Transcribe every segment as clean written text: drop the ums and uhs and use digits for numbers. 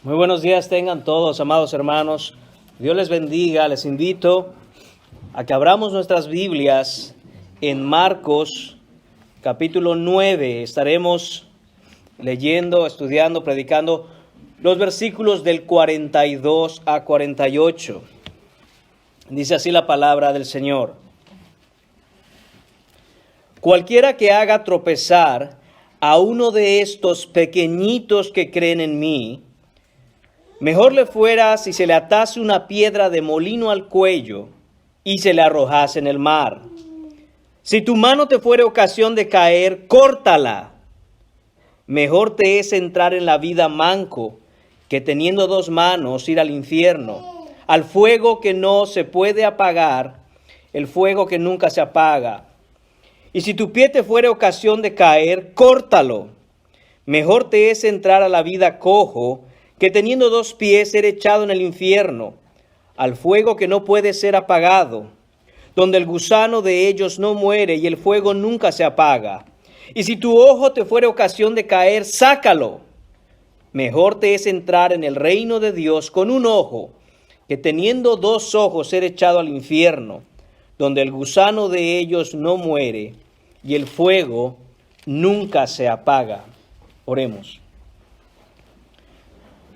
Muy buenos días tengan todos, amados hermanos. Dios les bendiga. Les invito a que abramos nuestras Biblias en Marcos, capítulo 9. Estaremos leyendo, estudiando, predicando los versículos del 42 a 48. Dice así la palabra del Señor. Cualquiera que haga tropezar a uno de estos pequeñitos que creen en mí, mejor le fuera si se le atase una piedra de molino al cuello y se le arrojase en el mar. Si tu mano te fuere ocasión de caer, córtala. Mejor te es entrar en la vida manco que teniendo dos manos ir al infierno, al fuego que no se puede apagar, el fuego que nunca se apaga. Y si tu pie te fuere ocasión de caer, córtalo. Mejor te es entrar a la vida cojo que teniendo dos pies ser echado en el infierno, al fuego que no puede ser apagado, donde el gusano de ellos no muere y el fuego nunca se apaga. Y si tu ojo te fuere ocasión de caer, sácalo. Mejor te es entrar en el reino de Dios con un ojo, que teniendo dos ojos ser echado al infierno, donde el gusano de ellos no muere y el fuego nunca se apaga. Oremos.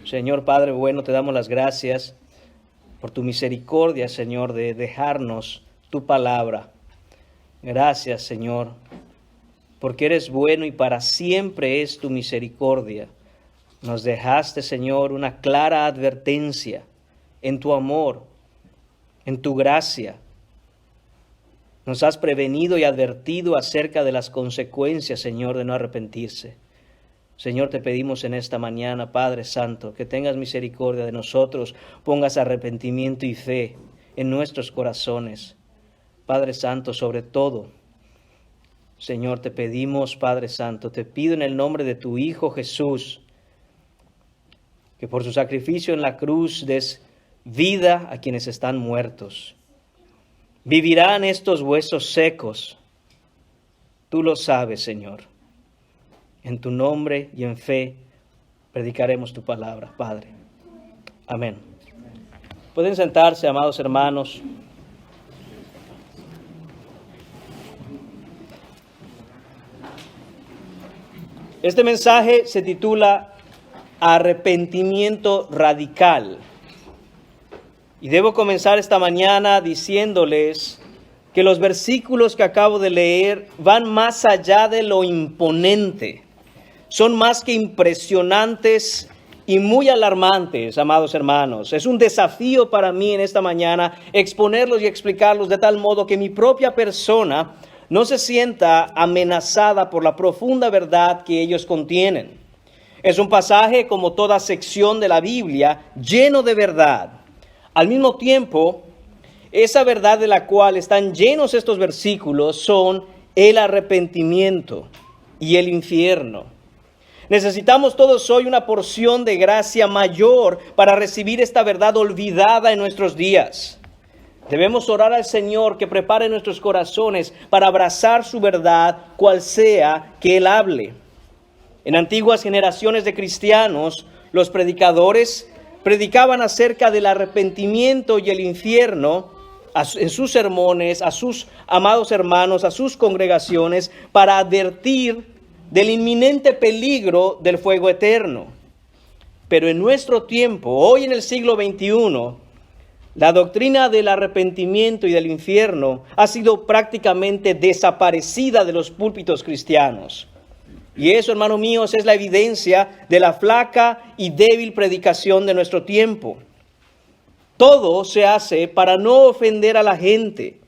Señor Padre bueno, te damos las gracias por tu misericordia, Señor, de dejarnos tu palabra. Gracias, Señor, porque eres bueno y para siempre es tu misericordia. Nos dejaste, Señor, una clara advertencia en tu amor, en tu gracia. Nos has prevenido y advertido acerca de las consecuencias, Señor, de no arrepentirse. Señor, te pedimos en esta mañana, Padre Santo, que tengas misericordia de nosotros, pongas arrepentimiento y fe en nuestros corazones. Padre Santo, sobre todo, Señor, te pedimos, Padre Santo, te pido en el nombre de tu Hijo Jesús, que por su sacrificio en la cruz des vida a quienes están muertos. Vivirán estos huesos secos. Tú lo sabes, Señor. En tu nombre y en fe predicaremos tu palabra, Padre. Amén. Pueden sentarse, amados hermanos. Este mensaje se titula Arrepentimiento Radical. Y debo comenzar esta mañana diciéndoles que los versículos que acabo de leer van más allá de lo imponente. Son más que impresionantes y muy alarmantes, amados hermanos. Es un desafío para mí en esta mañana exponerlos y explicarlos de tal modo que mi propia persona no se sienta amenazada por la profunda verdad que ellos contienen. Es un pasaje, como toda sección de la Biblia, lleno de verdad. Al mismo tiempo, esa verdad de la cual están llenos estos versículos son el arrepentimiento y el infierno. Necesitamos todos hoy una porción de gracia mayor para recibir esta verdad olvidada en nuestros días. Debemos orar al Señor que prepare nuestros corazones para abrazar su verdad, cual sea que Él hable. En antiguas generaciones de cristianos, los predicadores predicaban acerca del arrepentimiento y el infierno en sus sermones, a sus amados hermanos, a sus congregaciones, para advertir del inminente peligro del fuego eterno. Pero en nuestro tiempo, hoy en el siglo XXI, la doctrina del arrepentimiento y del infierno ha sido prácticamente desaparecida de los púlpitos cristianos. Y eso, hermanos míos, es la evidencia de la flaca y débil predicación de nuestro tiempo. Todo se hace para no ofender a la gente.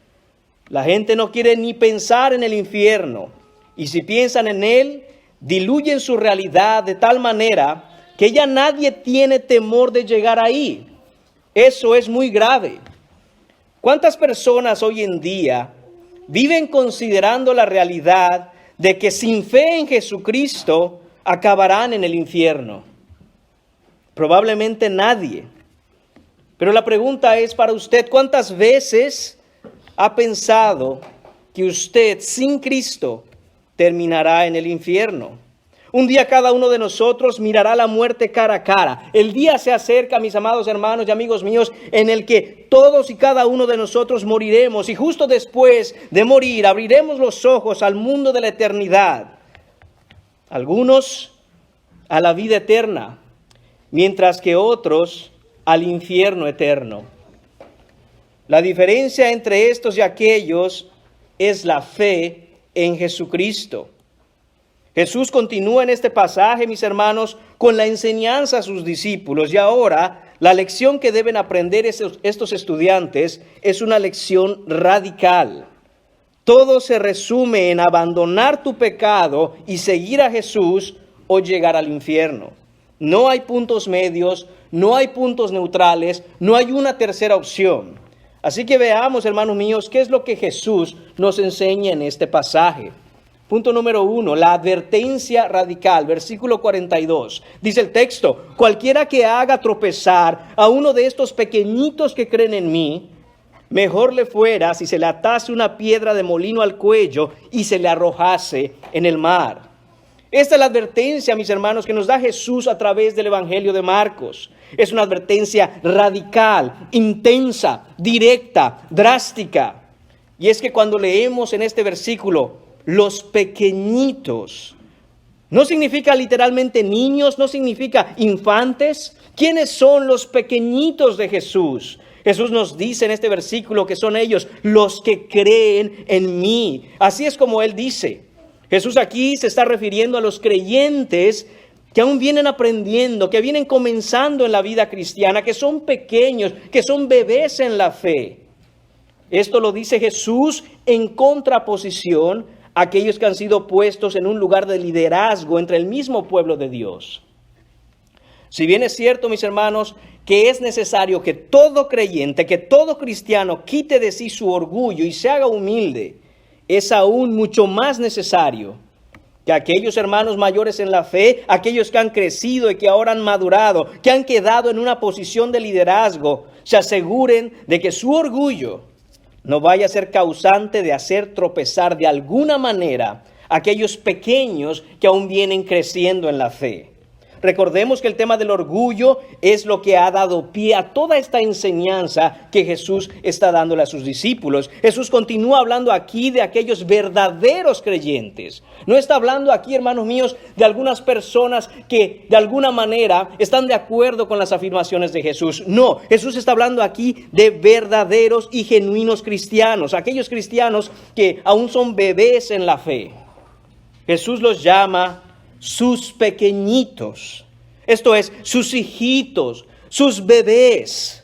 La gente no quiere ni pensar en el infierno. Y si piensan en él, diluyen su realidad de tal manera que ya nadie tiene temor de llegar ahí. Eso es muy grave. ¿Cuántas personas hoy en día viven considerando la realidad de que sin fe en Jesucristo acabarán en el infierno? Probablemente nadie. Pero la pregunta es para usted, ¿cuántas veces ha pensado que usted sin Cristo terminará en el infierno? Un día cada uno de nosotros mirará la muerte cara a cara. El día se acerca, mis amados hermanos y amigos míos, en el que todos y cada uno de nosotros moriremos. Y justo después de morir, abriremos los ojos al mundo de la eternidad. Algunos a la vida eterna, mientras que otros al infierno eterno. La diferencia entre estos y aquellos es la fe en Jesucristo. Jesús continúa en este pasaje, mis hermanos, con la enseñanza a sus discípulos. Y ahora, la lección que deben aprender estos estudiantes es una lección radical. Todo se resume en abandonar tu pecado y seguir a Jesús o llegar al infierno. No hay puntos medios, no hay puntos neutrales, no hay una tercera opción. Así que veamos, hermanos míos, qué es lo que Jesús nos enseña en este pasaje. Punto número 1, la advertencia radical, versículo 42. Dice el texto: cualquiera que haga tropezar a uno de estos pequeñitos que creen en mí, mejor le fuera si se le atase una piedra de molino al cuello y se le arrojase en el mar. Esta es la advertencia, mis hermanos, que nos da Jesús a través del Evangelio de Marcos. Es una advertencia radical, intensa, directa, drástica. Y es que cuando leemos en este versículo, los pequeñitos, no significa literalmente niños, no significa infantes. ¿Quiénes son los pequeñitos de Jesús? Jesús nos dice en este versículo que son ellos los que creen en mí. Así es como Él dice. Jesús aquí se está refiriendo a los creyentes que aún vienen aprendiendo, que vienen comenzando en la vida cristiana, que son pequeños, que son bebés en la fe. Esto lo dice Jesús en contraposición a aquellos que han sido puestos en un lugar de liderazgo entre el mismo pueblo de Dios. Si bien es cierto, mis hermanos, que es necesario que todo creyente, que todo cristiano quite de sí su orgullo y se haga humilde, es aún mucho más necesario que aquellos hermanos mayores en la fe, aquellos que han crecido y que ahora han madurado, que han quedado en una posición de liderazgo, se aseguren de que su orgullo no vaya a ser causante de hacer tropezar de alguna manera a aquellos pequeños que aún vienen creciendo en la fe. Recordemos que el tema del orgullo es lo que ha dado pie a toda esta enseñanza que Jesús está dándole a sus discípulos. Jesús continúa hablando aquí de aquellos verdaderos creyentes. No está hablando aquí, hermanos míos, de algunas personas que de alguna manera están de acuerdo con las afirmaciones de Jesús. No, Jesús está hablando aquí de verdaderos y genuinos cristianos, aquellos cristianos que aún son bebés en la fe. Jesús los llama sus pequeñitos, esto es, sus hijitos, sus bebés.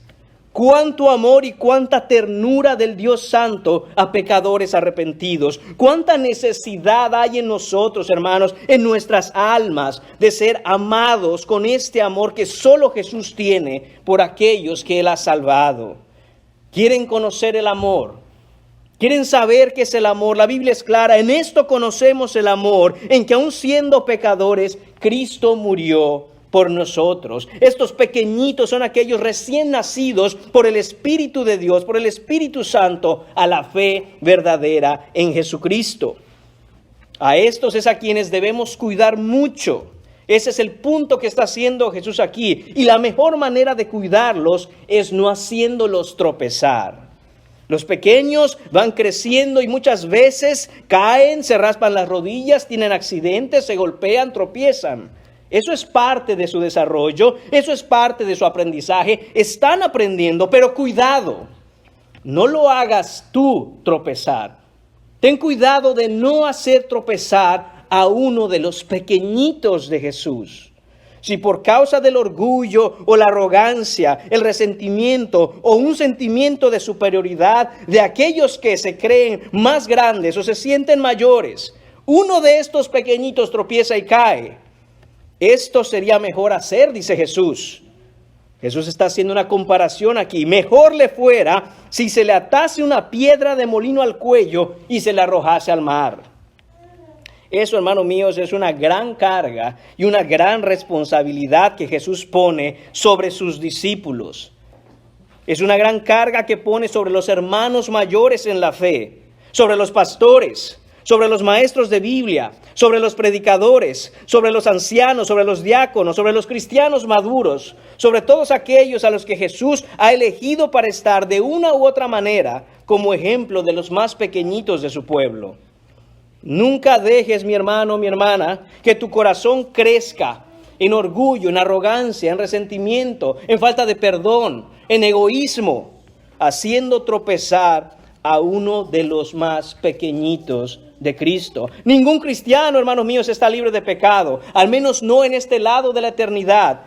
Cuánto amor y cuánta ternura del Dios Santo a pecadores arrepentidos. Cuánta necesidad hay en nosotros, hermanos, en nuestras almas, de ser amados con este amor que solo Jesús tiene por aquellos que Él ha salvado. ¿Quieren conocer el amor? ¿Quieren saber qué es el amor? La Biblia es clara. En esto conocemos el amor, en que aun siendo pecadores, Cristo murió por nosotros. Estos pequeñitos son aquellos recién nacidos por el Espíritu de Dios, por el Espíritu Santo, a la fe verdadera en Jesucristo. A estos es a quienes debemos cuidar mucho. Ese es el punto que está haciendo Jesús aquí. Y la mejor manera de cuidarlos es no haciéndolos tropezar. Los pequeños van creciendo y muchas veces caen, se raspan las rodillas, tienen accidentes, se golpean, tropiezan. Eso es parte de su desarrollo, eso es parte de su aprendizaje. Están aprendiendo, pero cuidado, no lo hagas tú tropezar. Ten cuidado de no hacer tropezar a uno de los pequeñitos de Jesús. Si por causa del orgullo o la arrogancia, el resentimiento o un sentimiento de superioridad de aquellos que se creen más grandes o se sienten mayores, uno de estos pequeñitos tropieza y cae, esto sería mejor hacer, dice Jesús. Jesús está haciendo una comparación aquí. Mejor le fuera si se le atase una piedra de molino al cuello y se le arrojase al mar. Eso, hermanos míos, es una gran carga y una gran responsabilidad que Jesús pone sobre sus discípulos. Es una gran carga que pone sobre los hermanos mayores en la fe, sobre los pastores, sobre los maestros de Biblia, sobre los predicadores, sobre los ancianos, sobre los diáconos, sobre los cristianos maduros, sobre todos aquellos a los que Jesús ha elegido para estar de una u otra manera como ejemplo de los más pequeñitos de su pueblo. Nunca dejes, mi hermano, mi hermana, que tu corazón crezca en orgullo, en arrogancia, en resentimiento, en falta de perdón, en egoísmo, haciendo tropezar a uno de los más pequeñitos de Cristo. Ningún cristiano, hermanos míos, está libre de pecado, al menos no en este lado de la eternidad.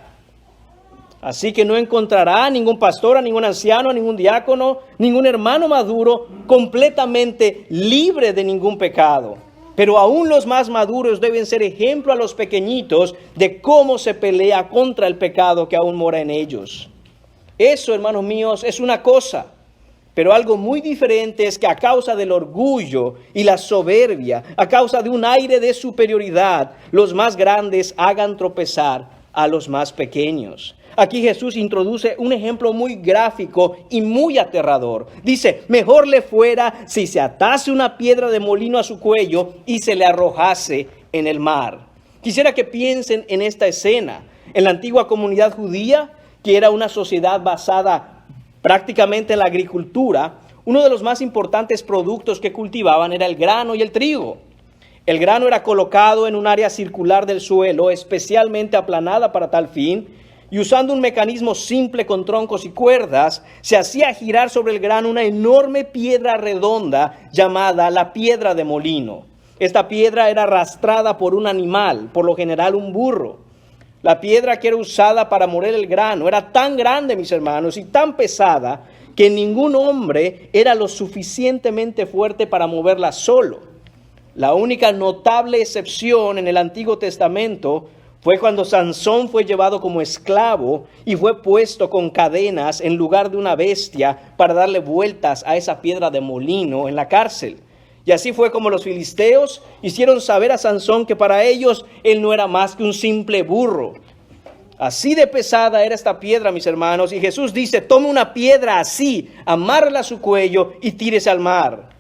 Así que no encontrará ningún pastor, a ningún anciano, a ningún diácono, ningún hermano maduro completamente libre de ningún pecado. Pero aún los más maduros deben ser ejemplo a los pequeñitos de cómo se pelea contra el pecado que aún mora en ellos. Eso, hermanos míos, es una cosa. Pero algo muy diferente es que a causa del orgullo y la soberbia, a causa de un aire de superioridad, los más grandes hagan tropezar a los más pequeños. Aquí Jesús introduce un ejemplo muy gráfico y muy aterrador. Dice, mejor le fuera si se atase una piedra de molino a su cuello y se le arrojase en el mar. Quisiera que piensen en esta escena. En la antigua comunidad judía, que era una sociedad basada prácticamente en la agricultura, uno de los más importantes productos que cultivaban era el grano y el trigo. El grano era colocado en un área circular del suelo, especialmente aplanada para tal fin, y usando un mecanismo simple con troncos y cuerdas, se hacía girar sobre el grano una enorme piedra redonda llamada la piedra de molino. Esta piedra era arrastrada por un animal, por lo general un burro. La piedra que era usada para moler el grano era tan grande, mis hermanos, y tan pesada, que ningún hombre era lo suficientemente fuerte para moverla solo. La única notable excepción en el Antiguo Testamento fue cuando Sansón fue llevado como esclavo y fue puesto con cadenas en lugar de una bestia para darle vueltas a esa piedra de molino en la cárcel. Y así fue como los filisteos hicieron saber a Sansón que para ellos él no era más que un simple burro. Así de pesada era esta piedra, mis hermanos, y Jesús dice, tome una piedra así, amárrala a su cuello y tírese al mar.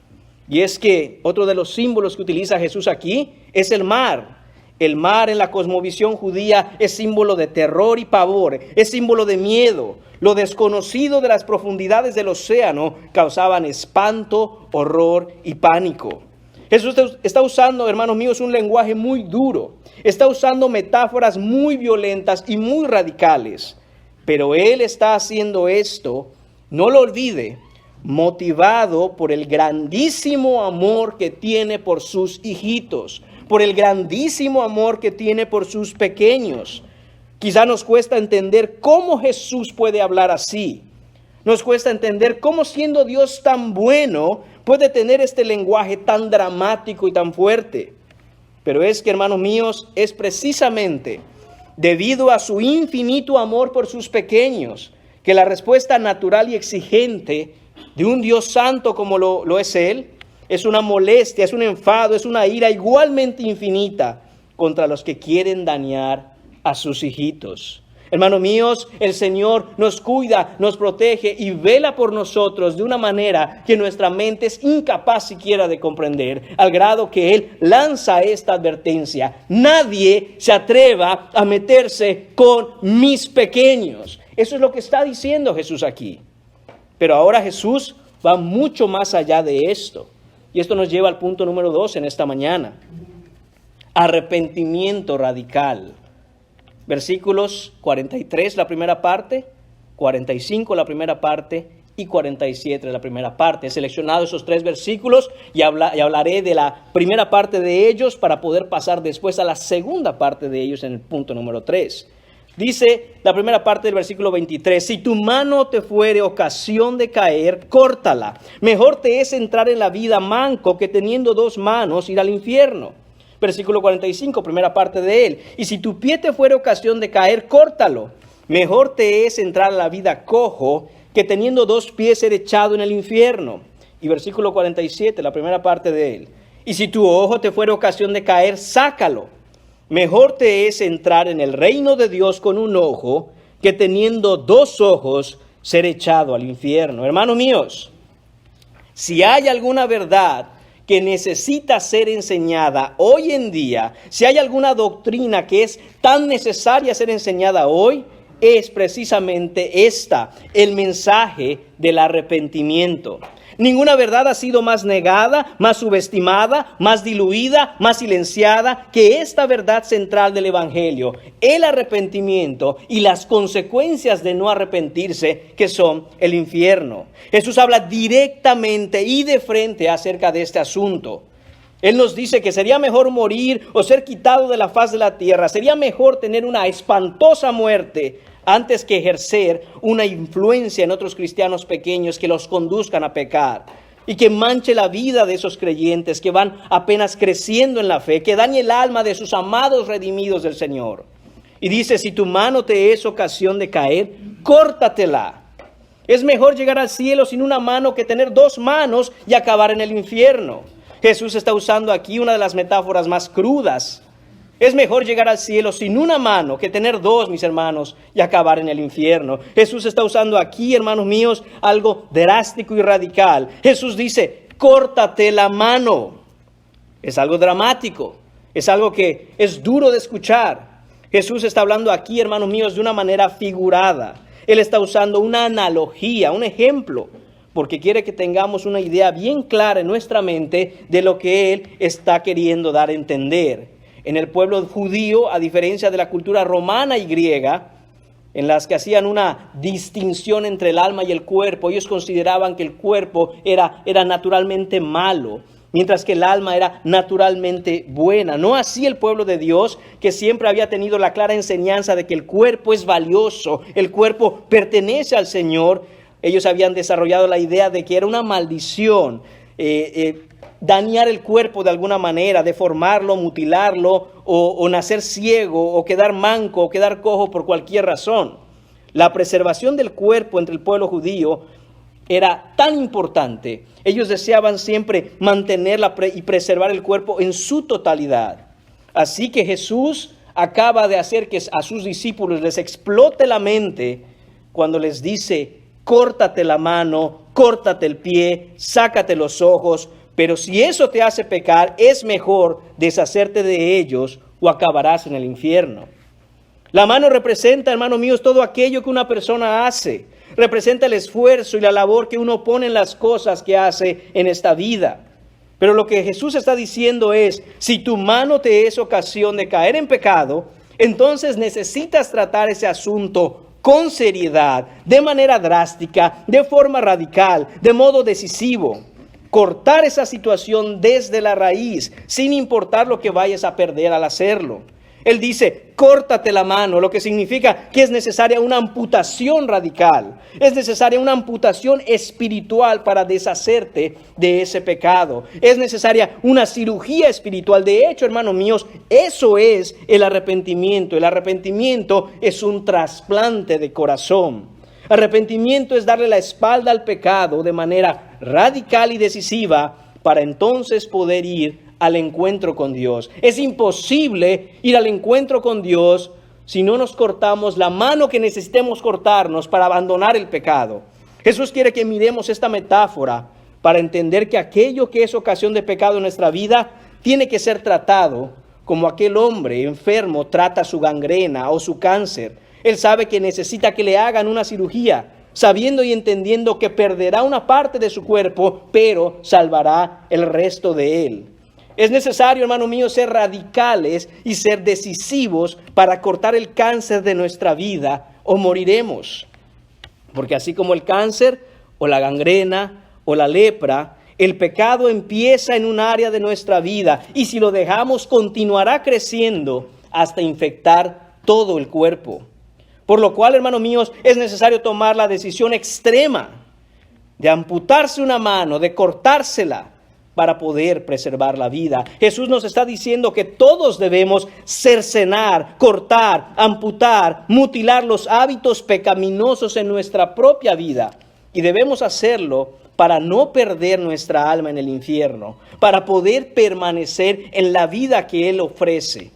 Y es que otro de los símbolos que utiliza Jesús aquí es el mar. El mar en la cosmovisión judía es símbolo de terror y pavor, es símbolo de miedo. Lo desconocido de las profundidades del océano causaban espanto, horror y pánico. Jesús está usando, hermanos míos, un lenguaje muy duro. Está usando metáforas muy violentas y muy radicales. Pero Él está haciendo esto, no lo olvide, motivado por el grandísimo amor que tiene por sus hijitos, por el grandísimo amor que tiene por sus pequeños. Quizá nos cuesta entender cómo Jesús puede hablar así. Nos cuesta entender cómo, siendo Dios tan bueno, puede tener este lenguaje tan dramático y tan fuerte. Pero es que, hermanos míos, es precisamente debido a su infinito amor por sus pequeños que la respuesta natural y exigente de un Dios santo como lo es Él, es una molestia, es un enfado, es una ira igualmente infinita contra los que quieren dañar a sus hijitos. Hermanos míos, el Señor nos cuida, nos protege y vela por nosotros de una manera que nuestra mente es incapaz siquiera de comprender, al grado que Él lanza esta advertencia. Nadie se atreva a meterse con mis pequeños. Eso es lo que está diciendo Jesús aquí. Pero ahora Jesús va mucho más allá de esto. Y esto nos lleva al punto número 2 en esta mañana. Arrepentimiento radical. Versículos 43, la primera parte, 45, la primera parte, y 47, la primera parte. He seleccionado esos 3 versículos y hablaré de la primera parte de ellos para poder pasar después a la segunda parte de ellos en el punto número 3. Dice la primera parte del versículo 23, si tu mano te fuere ocasión de caer, córtala. Mejor te es entrar en la vida manco que teniendo 2 manos ir al infierno. Versículo 45, primera parte de él. Y si tu pie te fuere ocasión de caer, córtalo. Mejor te es entrar a la vida cojo que teniendo 2 pies ser echado en el infierno. Y versículo 47, la primera parte de él. Y si tu ojo te fuere ocasión de caer, sácalo. Mejor te es entrar en el reino de Dios con un ojo que teniendo 2 ojos ser echado al infierno. Hermanos míos, si hay alguna verdad que necesita ser enseñada hoy en día, si hay alguna doctrina que es tan necesaria ser enseñada hoy, es precisamente esta, el mensaje del arrepentimiento. Ninguna verdad ha sido más negada, más subestimada, más diluida, más silenciada que esta verdad central del Evangelio, el arrepentimiento y las consecuencias de no arrepentirse, que son el infierno. Jesús habla directamente y de frente acerca de este asunto. Él nos dice que sería mejor morir o ser quitado de la faz de la tierra, sería mejor tener una espantosa muerte antes que ejercer una influencia en otros cristianos pequeños que los conduzcan a pecar y que manche la vida de esos creyentes que van apenas creciendo en la fe, que dañe el alma de sus amados redimidos del Señor. Y dice, si tu mano te es ocasión de caer, córtatela. Es mejor llegar al cielo sin una mano que tener 2 manos y acabar en el infierno. Jesús está usando aquí una de las metáforas más crudas. Es mejor llegar al cielo sin una mano que tener 2, mis hermanos, y acabar en el infierno. Jesús está usando aquí, hermanos míos, algo drástico y radical. Jesús dice, córtate la mano. Es algo dramático, es algo que es duro de escuchar. Jesús está hablando aquí, hermanos míos, de una manera figurada. Él está usando una analogía, un ejemplo, porque quiere que tengamos una idea bien clara en nuestra mente de lo que Él está queriendo dar a entender. En el pueblo judío, a diferencia de la cultura romana y griega, en las que hacían una distinción entre el alma y el cuerpo, ellos consideraban que el cuerpo era naturalmente malo, mientras que el alma era naturalmente buena. No así el pueblo de Dios, que siempre había tenido la clara enseñanza de que el cuerpo es valioso, el cuerpo pertenece al Señor. Ellos habían desarrollado la idea de que era una maldición, dañar el cuerpo de alguna manera, deformarlo, mutilarlo, o nacer ciego, o quedar manco, o quedar cojo por cualquier razón. La preservación del cuerpo entre el pueblo judío era tan importante. Ellos deseaban siempre mantenerla y preservar el cuerpo en su totalidad. Así que Jesús acaba de hacer que a sus discípulos les explote la mente cuando les dice, córtate la mano, córtate el pie, sácate los ojos, pero si eso te hace pecar, es mejor deshacerte de ellos o acabarás en el infierno. La mano representa, hermanos míos, todo aquello que una persona hace. Representa el esfuerzo y la labor que uno pone en las cosas que hace en esta vida. Pero lo que Jesús está diciendo es, si tu mano te es ocasión de caer en pecado, entonces necesitas tratar ese asunto con seriedad, de manera drástica, de forma radical, de modo decisivo. Cortar esa situación desde la raíz, sin importar lo que vayas a perder al hacerlo. Él dice, córtate la mano, lo que significa que es necesaria una amputación radical. Es necesaria una amputación espiritual para deshacerte de ese pecado. Es necesaria una cirugía espiritual. De hecho, hermanos míos, eso es el arrepentimiento. El arrepentimiento es un trasplante de corazón. Arrepentimiento es darle la espalda al pecado de manera radical y decisiva para entonces poder ir al encuentro con Dios. Es imposible ir al encuentro con Dios si no nos cortamos la mano que necesitemos cortarnos para abandonar el pecado. Jesús quiere que miremos esta metáfora para entender que aquello que es ocasión de pecado en nuestra vida tiene que ser tratado como aquel hombre enfermo trata su gangrena o su cáncer. Él sabe que necesita que le hagan una cirugía, sabiendo y entendiendo que perderá una parte de su cuerpo, pero salvará el resto de él. Es necesario, hermano mío, ser radicales y ser decisivos para cortar el cáncer de nuestra vida o moriremos. Porque así como el cáncer o la gangrena o la lepra, el pecado empieza en un área de nuestra vida y si lo dejamos continuará creciendo hasta infectar todo el cuerpo. Por lo cual, hermanos míos, es necesario tomar la decisión extrema de amputarse una mano, de cortársela para poder preservar la vida. Jesús nos está diciendo que todos debemos cercenar, cortar, amputar, mutilar los hábitos pecaminosos en nuestra propia vida. Y debemos hacerlo para no perder nuestra alma en el infierno, para poder permanecer en la vida que Él ofrece.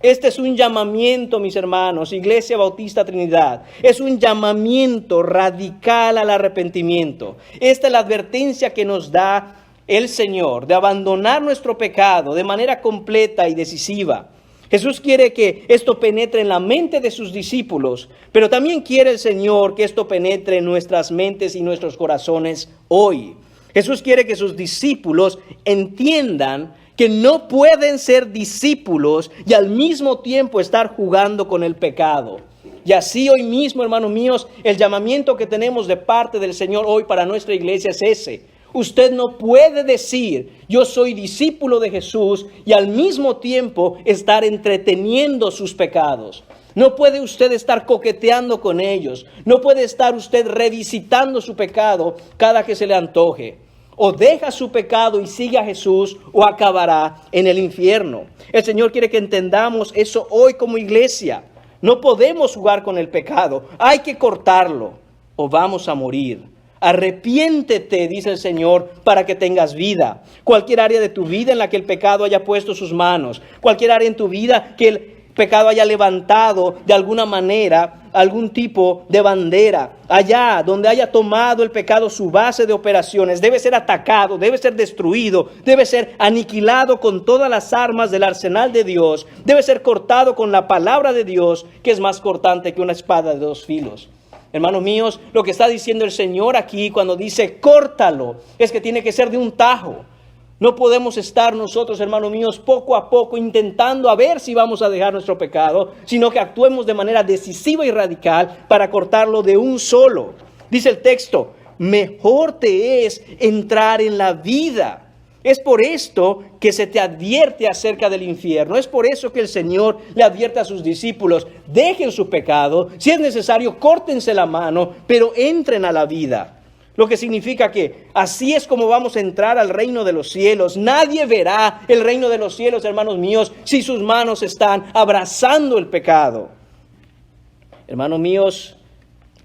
Este es un llamamiento, mis hermanos, Iglesia Bautista Trinidad. Es un llamamiento radical al arrepentimiento. Esta es la advertencia que nos da el Señor de abandonar nuestro pecado de manera completa y decisiva. Jesús quiere que esto penetre en la mente de sus discípulos, pero también quiere el Señor que esto penetre en nuestras mentes y nuestros corazones hoy. Jesús quiere que sus discípulos entiendan que no pueden ser discípulos y al mismo tiempo estar jugando con el pecado. Y así hoy mismo, hermanos míos, el llamamiento que tenemos de parte del Señor hoy para nuestra iglesia es ese. Usted no puede decir, yo soy discípulo de Jesús y al mismo tiempo estar entreteniendo sus pecados. No puede usted estar coqueteando con ellos. No puede estar usted revisitando su pecado cada que se le antoje. O deja su pecado y sigue a Jesús o acabará en el infierno. El Señor quiere que entendamos eso hoy como iglesia. No podemos jugar con el pecado. Hay que cortarlo o vamos a morir. Arrepiéntete, dice el Señor, para que tengas vida. Cualquier área de tu vida en la que el pecado haya puesto sus manos, cualquier área en tu vida que el pecado haya levantado de alguna manera algún tipo de bandera, allá donde haya tomado el pecado su base de operaciones, debe ser atacado, debe ser destruido, debe ser aniquilado con todas las armas del arsenal de Dios, debe ser cortado con la palabra de Dios, que es más cortante que una espada de 2 filos. Hermanos míos, lo que está diciendo el Señor aquí cuando dice córtalo, es que tiene que ser de un tajo. No podemos estar nosotros, hermanos míos, poco a poco intentando a ver si vamos a dejar nuestro pecado, sino que actuemos de manera decisiva y radical para cortarlo de un solo. Dice el texto, mejor te es entrar en la vida. Es por esto que se te advierte acerca del infierno. Es por eso que el Señor le advierte a sus discípulos, dejen su pecado, si es necesario, córtense la mano, pero entren a la vida. Lo que significa que así es como vamos a entrar al reino de los cielos. Nadie verá el reino de los cielos, hermanos míos, si sus manos están abrazando el pecado. Hermanos míos,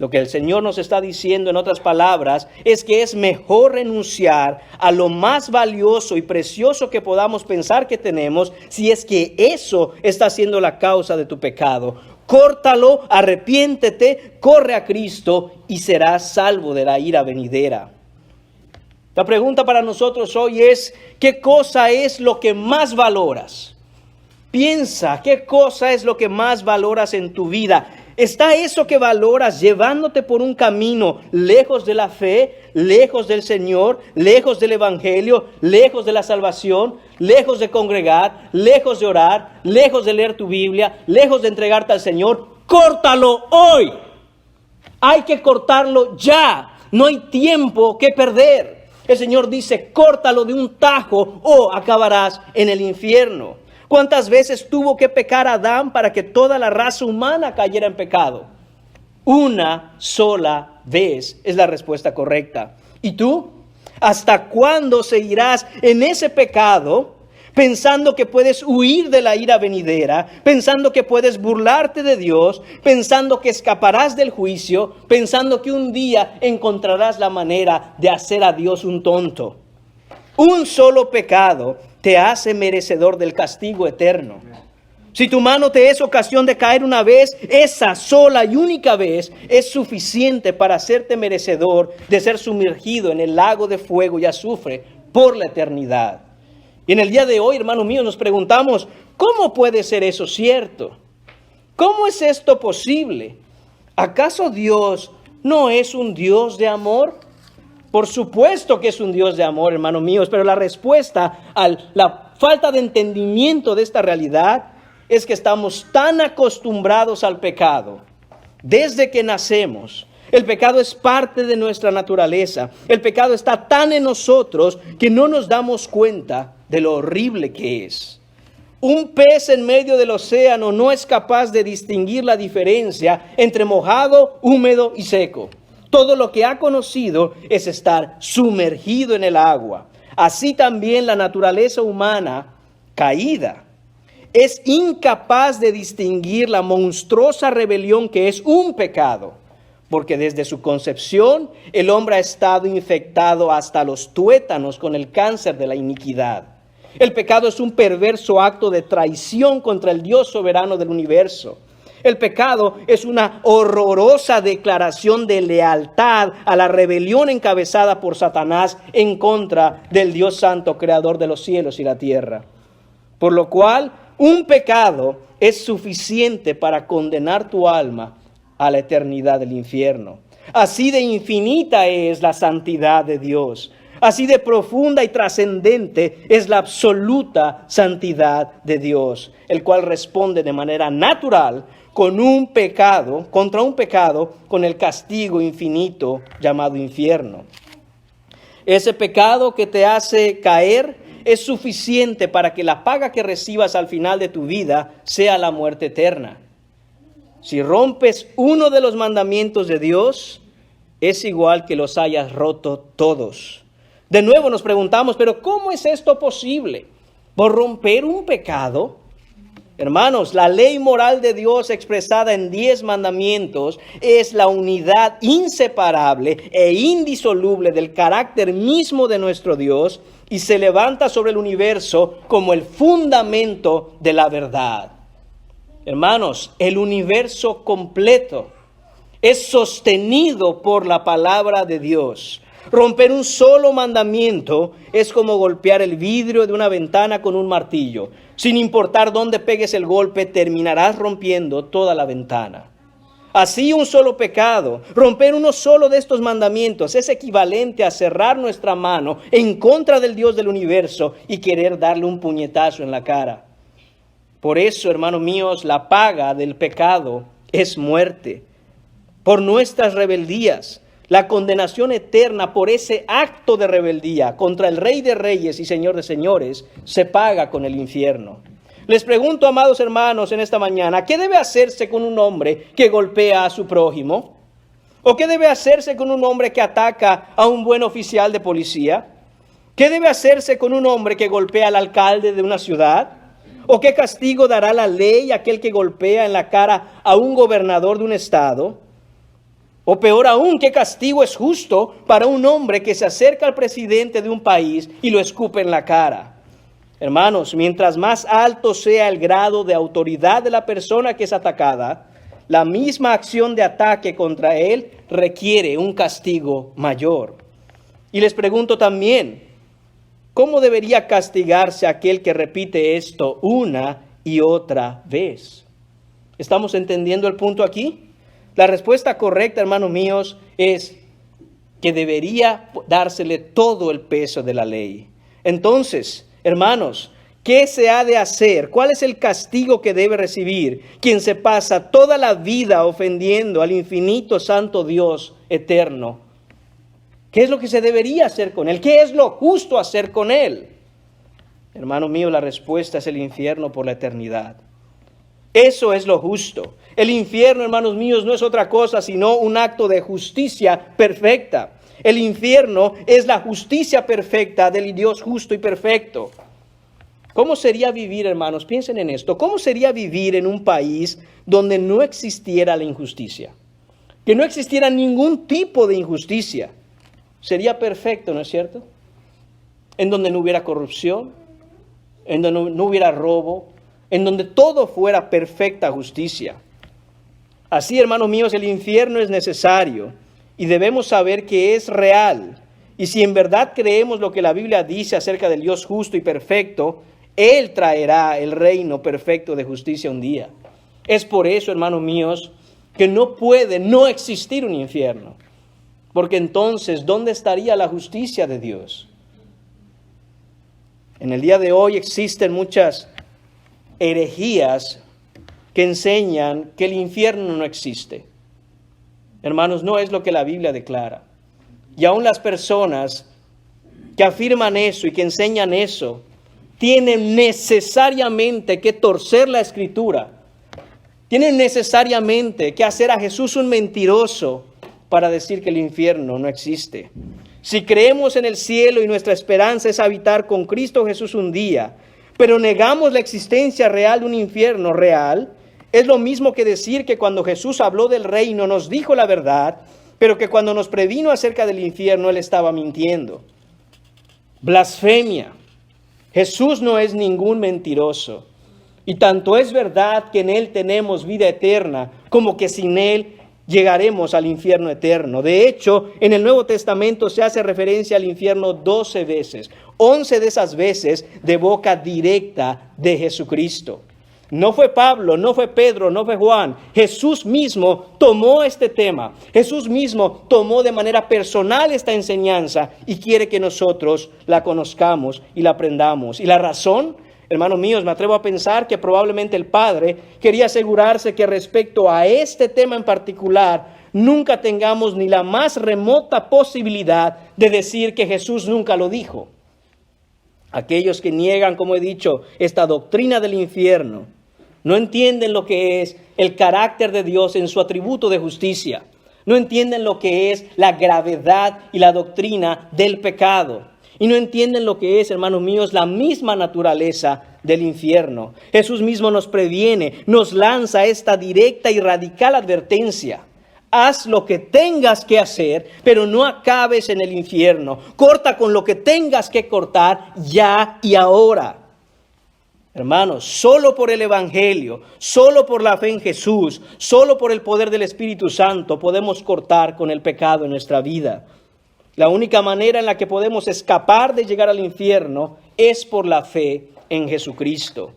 lo que el Señor nos está diciendo en otras palabras es que es mejor renunciar a lo más valioso y precioso que podamos pensar que tenemos si es que eso está siendo la causa de tu pecado. Córtalo, arrepiéntete, corre a Cristo y serás salvo de la ira venidera. La pregunta para nosotros hoy es, ¿qué cosa es lo que más valoras? Piensa, ¿qué cosa es lo que más valoras en tu vida? ¿Está eso que valoras llevándote por un camino lejos de la fe, lejos del Señor, lejos del Evangelio, lejos de la salvación, lejos de congregar, lejos de orar, lejos de leer tu Biblia, lejos de entregarte al Señor? ¡Córtalo hoy! Hay que cortarlo ya. No hay tiempo que perder. El Señor dice, córtalo de un tajo o acabarás en el infierno. ¿Cuántas veces tuvo que pecar Adán para que toda la raza humana cayera en pecado? Una sola vez es la respuesta correcta. ¿Y tú? ¿Hasta cuándo seguirás en ese pecado, pensando que puedes huir de la ira venidera, pensando que puedes burlarte de Dios, pensando que escaparás del juicio, pensando que un día encontrarás la manera de hacer a Dios un tonto? Un solo pecado te hace merecedor del castigo eterno. Si tu mano te es ocasión de caer una vez, esa sola y única vez es suficiente para hacerte merecedor de ser sumergido en el lago de fuego y azufre por la eternidad. Y en el día de hoy, hermanos míos, nos preguntamos, ¿cómo puede ser eso cierto? ¿Cómo es esto posible? ¿Acaso Dios no es un Dios de amor? Por supuesto que es un Dios de amor, hermanos míos, pero la respuesta a la falta de entendimiento de esta realidad es que estamos tan acostumbrados al pecado desde que nacemos. El pecado es parte de nuestra naturaleza. El pecado está tan en nosotros que no nos damos cuenta de lo horrible que es. Un pez en medio del océano no es capaz de distinguir la diferencia entre mojado, húmedo y seco. Todo lo que ha conocido es estar sumergido en el agua. Así también la naturaleza humana caída es incapaz de distinguir la monstruosa rebelión que es un pecado, porque desde su concepción el hombre ha estado infectado hasta los tuétanos con el cáncer de la iniquidad. El pecado es un perverso acto de traición contra el Dios soberano del universo. El pecado es una horrorosa declaración de lealtad a la rebelión encabezada por Satanás en contra del Dios Santo, creador de los cielos y la tierra. Por lo cual, un pecado es suficiente para condenar tu alma a la eternidad del infierno. Así de infinita es la santidad de Dios. Así de profunda y trascendente es la absoluta santidad de Dios, el cual responde de manera natural contra un pecado, con el castigo infinito llamado infierno. Ese pecado que te hace caer es suficiente para que la paga que recibas al final de tu vida sea la muerte eterna. Si rompes uno de los mandamientos de Dios, es igual que los hayas roto todos. De nuevo nos preguntamos, ¿pero cómo es esto posible? ¿Por romper un pecado? Hermanos, la ley moral de Dios expresada en 10 mandamientos es la unidad inseparable e indisoluble del carácter mismo de nuestro Dios y se levanta sobre el universo como el fundamento de la verdad. Hermanos, el universo completo es sostenido por la palabra de Dios. Romper un solo mandamiento es como golpear el vidrio de una ventana con un martillo. Sin importar dónde pegues el golpe, terminarás rompiendo toda la ventana. Así un solo pecado, romper uno solo de estos mandamientos, es equivalente a cerrar nuestra mano en contra del Dios del universo y querer darle un puñetazo en la cara. Por eso, hermanos míos, la paga del pecado es muerte. Por nuestras rebeldías, la condenación eterna por ese acto de rebeldía contra el Rey de Reyes y Señor de Señores se paga con el infierno. Les pregunto, amados hermanos, en esta mañana, ¿qué debe hacerse con un hombre que golpea a su prójimo? ¿O qué debe hacerse con un hombre que ataca a un buen oficial de policía? ¿Qué debe hacerse con un hombre que golpea al alcalde de una ciudad? ¿O qué castigo dará la ley a aquel que golpea en la cara a un gobernador de un estado? O peor aún, ¿qué castigo es justo para un hombre que se acerca al presidente de un país y lo escupe en la cara? Hermanos, mientras más alto sea el grado de autoridad de la persona que es atacada, la misma acción de ataque contra él requiere un castigo mayor. Y les pregunto también, ¿cómo debería castigarse aquel que repite esto una y otra vez? ¿Estamos entendiendo el punto aquí? La respuesta correcta, hermanos míos, es que debería dársele todo el peso de la ley. Entonces, hermanos, ¿qué se ha de hacer? ¿Cuál es el castigo que debe recibir quien se pasa toda la vida ofendiendo al infinito santo Dios eterno? ¿Qué es lo que se debería hacer con él? ¿Qué es lo justo hacer con él? Hermano mío, la respuesta es el infierno por la eternidad. Eso es lo justo. El infierno, hermanos míos, no es otra cosa sino un acto de justicia perfecta. El infierno es la justicia perfecta del Dios justo y perfecto. ¿Cómo sería vivir, hermanos? Piensen en esto. ¿Cómo sería vivir en un país donde no existiera la injusticia? Que no existiera ningún tipo de injusticia. Sería perfecto, ¿no es cierto? En donde no hubiera corrupción, en donde no hubiera robo, en donde todo fuera perfecta justicia. Así, hermanos míos, el infierno es necesario y debemos saber que es real. Y si en verdad creemos lo que la Biblia dice acerca del Dios justo y perfecto, Él traerá el reino perfecto de justicia un día. Es por eso, hermanos míos, que no puede no existir un infierno. Porque entonces, ¿dónde estaría la justicia de Dios? En el día de hoy existen muchas herejías que enseñan que el infierno no existe. Hermanos, no es lo que la Biblia declara. Y aún las personas que afirman eso y que enseñan eso, tienen necesariamente que torcer la Escritura. Tienen necesariamente que hacer a Jesús un mentiroso para decir que el infierno no existe. Si creemos en el cielo y nuestra esperanza es habitar con Cristo Jesús un día, pero negamos la existencia real de un infierno real, es lo mismo que decir que cuando Jesús habló del reino nos dijo la verdad, pero que cuando nos previno acerca del infierno Él estaba mintiendo. Blasfemia. Jesús no es ningún mentiroso. Y tanto es verdad que en Él tenemos vida eterna, como que sin Él llegaremos al infierno eterno. De hecho, en el Nuevo Testamento se hace referencia al infierno 12 veces. 11 de esas veces de boca directa de Jesucristo. No fue Pablo, no fue Pedro, no fue Juan. Jesús mismo tomó este tema. Jesús mismo tomó de manera personal esta enseñanza y quiere que nosotros la conozcamos y la aprendamos. Y la razón, hermanos míos, me atrevo a pensar que probablemente el Padre quería asegurarse que respecto a este tema en particular, nunca tengamos ni la más remota posibilidad de decir que Jesús nunca lo dijo. Aquellos que niegan, como he dicho, esta doctrina del infierno, no entienden lo que es el carácter de Dios en su atributo de justicia. No entienden lo que es la gravedad y la doctrina del pecado. Y no entienden lo que es, hermanos míos, la misma naturaleza del infierno. Jesús mismo nos previene, nos lanza esta directa y radical advertencia. Haz lo que tengas que hacer, pero no acabes en el infierno. Corta con lo que tengas que cortar ya y ahora. Hermanos, solo por el Evangelio, solo por la fe en Jesús, solo por el poder del Espíritu Santo podemos cortar con el pecado en nuestra vida. La única manera en la que podemos escapar de llegar al infierno es por la fe en Jesucristo.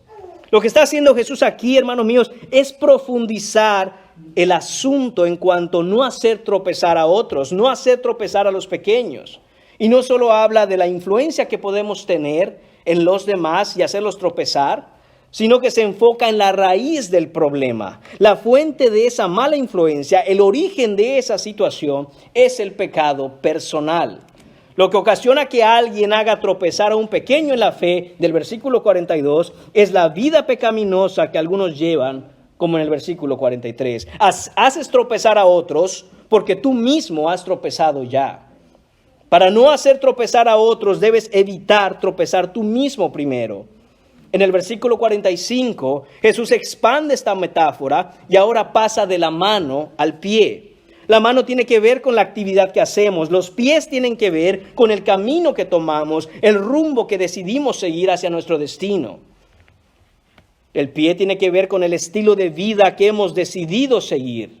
Lo que está haciendo Jesús aquí, hermanos míos, es profundizar el asunto en cuanto no hacer tropezar a otros, no hacer tropezar a los pequeños. Y no solo habla de la influencia que podemos tener en los demás y hacerlos tropezar, sino que se enfoca en la raíz del problema. La fuente de esa mala influencia, el origen de esa situación es el pecado personal. Lo que ocasiona que alguien haga tropezar a un pequeño en la fe, del versículo 42, es la vida pecaminosa que algunos llevan, como en el versículo 43. Haces tropezar a otros porque tú mismo has tropezado ya. Para no hacer tropezar a otros, debes evitar tropezar tú mismo primero. En el versículo 45, Jesús expande esta metáfora y ahora pasa de la mano al pie. La mano tiene que ver con la actividad que hacemos. Los pies tienen que ver con el camino que tomamos, el rumbo que decidimos seguir hacia nuestro destino. El pie tiene que ver con el estilo de vida que hemos decidido seguir.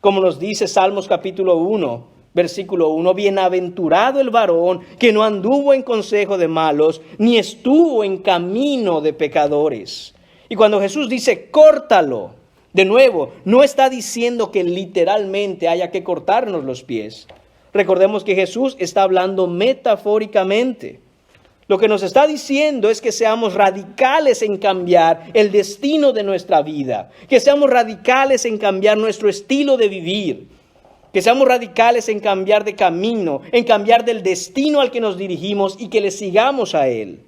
Como nos dice Salmos capítulo 1. Versículo 1, bienaventurado el varón que no anduvo en consejo de malos, ni estuvo en camino de pecadores. Y cuando Jesús dice, córtalo, de nuevo, no está diciendo que literalmente haya que cortarnos los pies. Recordemos que Jesús está hablando metafóricamente. Lo que nos está diciendo es que seamos radicales en cambiar el destino de nuestra vida, que seamos radicales en cambiar nuestro estilo de vivir. Que seamos radicales en cambiar de camino, en cambiar del destino al que nos dirigimos y que le sigamos a Él.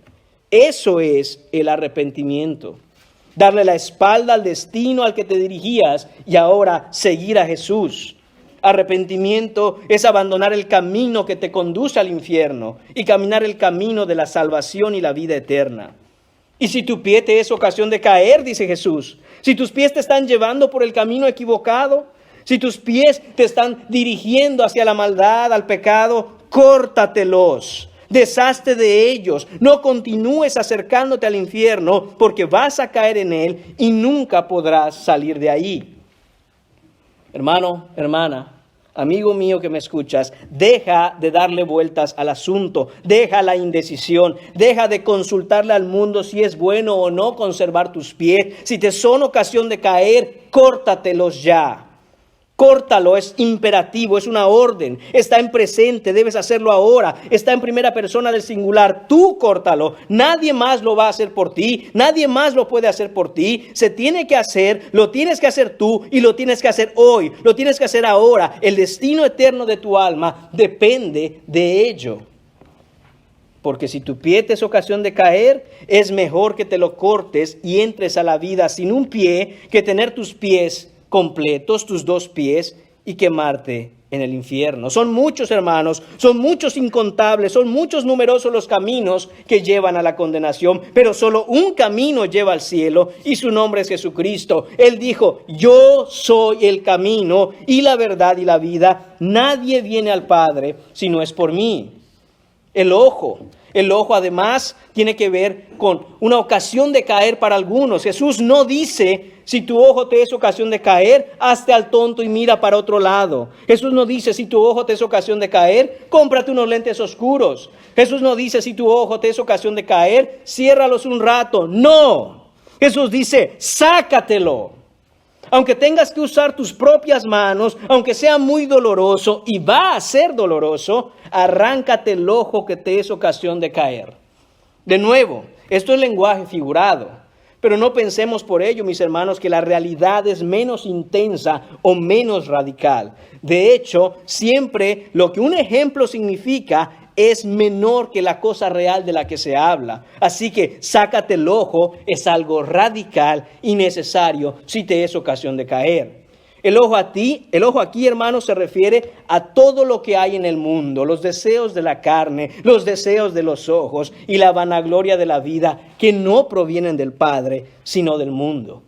Eso es el arrepentimiento. Darle la espalda al destino al que te dirigías y ahora seguir a Jesús. Arrepentimiento es abandonar el camino que te conduce al infierno y caminar el camino de la salvación y la vida eterna. Y si tu pie te es ocasión de caer, dice Jesús, si tus pies te están llevando por el camino equivocado, si tus pies te están dirigiendo hacia la maldad, al pecado, córtatelos, deshazte de ellos. No continúes acercándote al infierno porque vas a caer en él y nunca podrás salir de ahí. Hermano, hermana, amigo mío que me escuchas, deja de darle vueltas al asunto, deja la indecisión, deja de consultarle al mundo si es bueno o no conservar tus pies. Si te son ocasión de caer, córtatelos ya. Córtalo, es imperativo, es una orden, está en presente, debes hacerlo ahora, está en primera persona del singular, tú córtalo, nadie más lo va a hacer por ti, nadie más lo puede hacer por ti, se tiene que hacer, lo tienes que hacer tú y lo tienes que hacer hoy, lo tienes que hacer ahora, el destino eterno de tu alma depende de ello. Porque si tu pie te es ocasión de caer, es mejor que te lo cortes y entres a la vida sin un pie que tener tus pies completos, tus dos pies, y quemarte en el infierno. Son muchos, hermanos, son muchos incontables, son muchos numerosos los caminos que llevan a la condenación, pero solo un camino lleva al cielo y su nombre es Jesucristo. Él dijo, yo soy el camino y la verdad y la vida. Nadie viene al Padre si no es por mí. El ojo, El ojo además tiene que ver con una ocasión de caer para algunos. Jesús no dice, si tu ojo te es ocasión de caer, hazte al tonto y mira para otro lado. Jesús no dice, si tu ojo te es ocasión de caer, cómprate unos lentes oscuros. Jesús no dice, si tu ojo te es ocasión de caer, ciérralos un rato. No, Jesús dice, sácatelo. Aunque tengas que usar tus propias manos, aunque sea muy doloroso, y va a ser doloroso, arráncate el ojo que te es ocasión de caer. De nuevo, esto es lenguaje figurado, pero no pensemos por ello, mis hermanos, que la realidad es menos intensa o menos radical. De hecho, siempre lo que un ejemplo significa es menor que la cosa real de la que se habla. Así que sácate el ojo es algo radical y necesario si te es ocasión de caer. El ojo aquí, hermanos, se refiere a todo lo que hay en el mundo, los deseos de la carne, los deseos de los ojos y la vanagloria de la vida que no provienen del Padre, sino del mundo.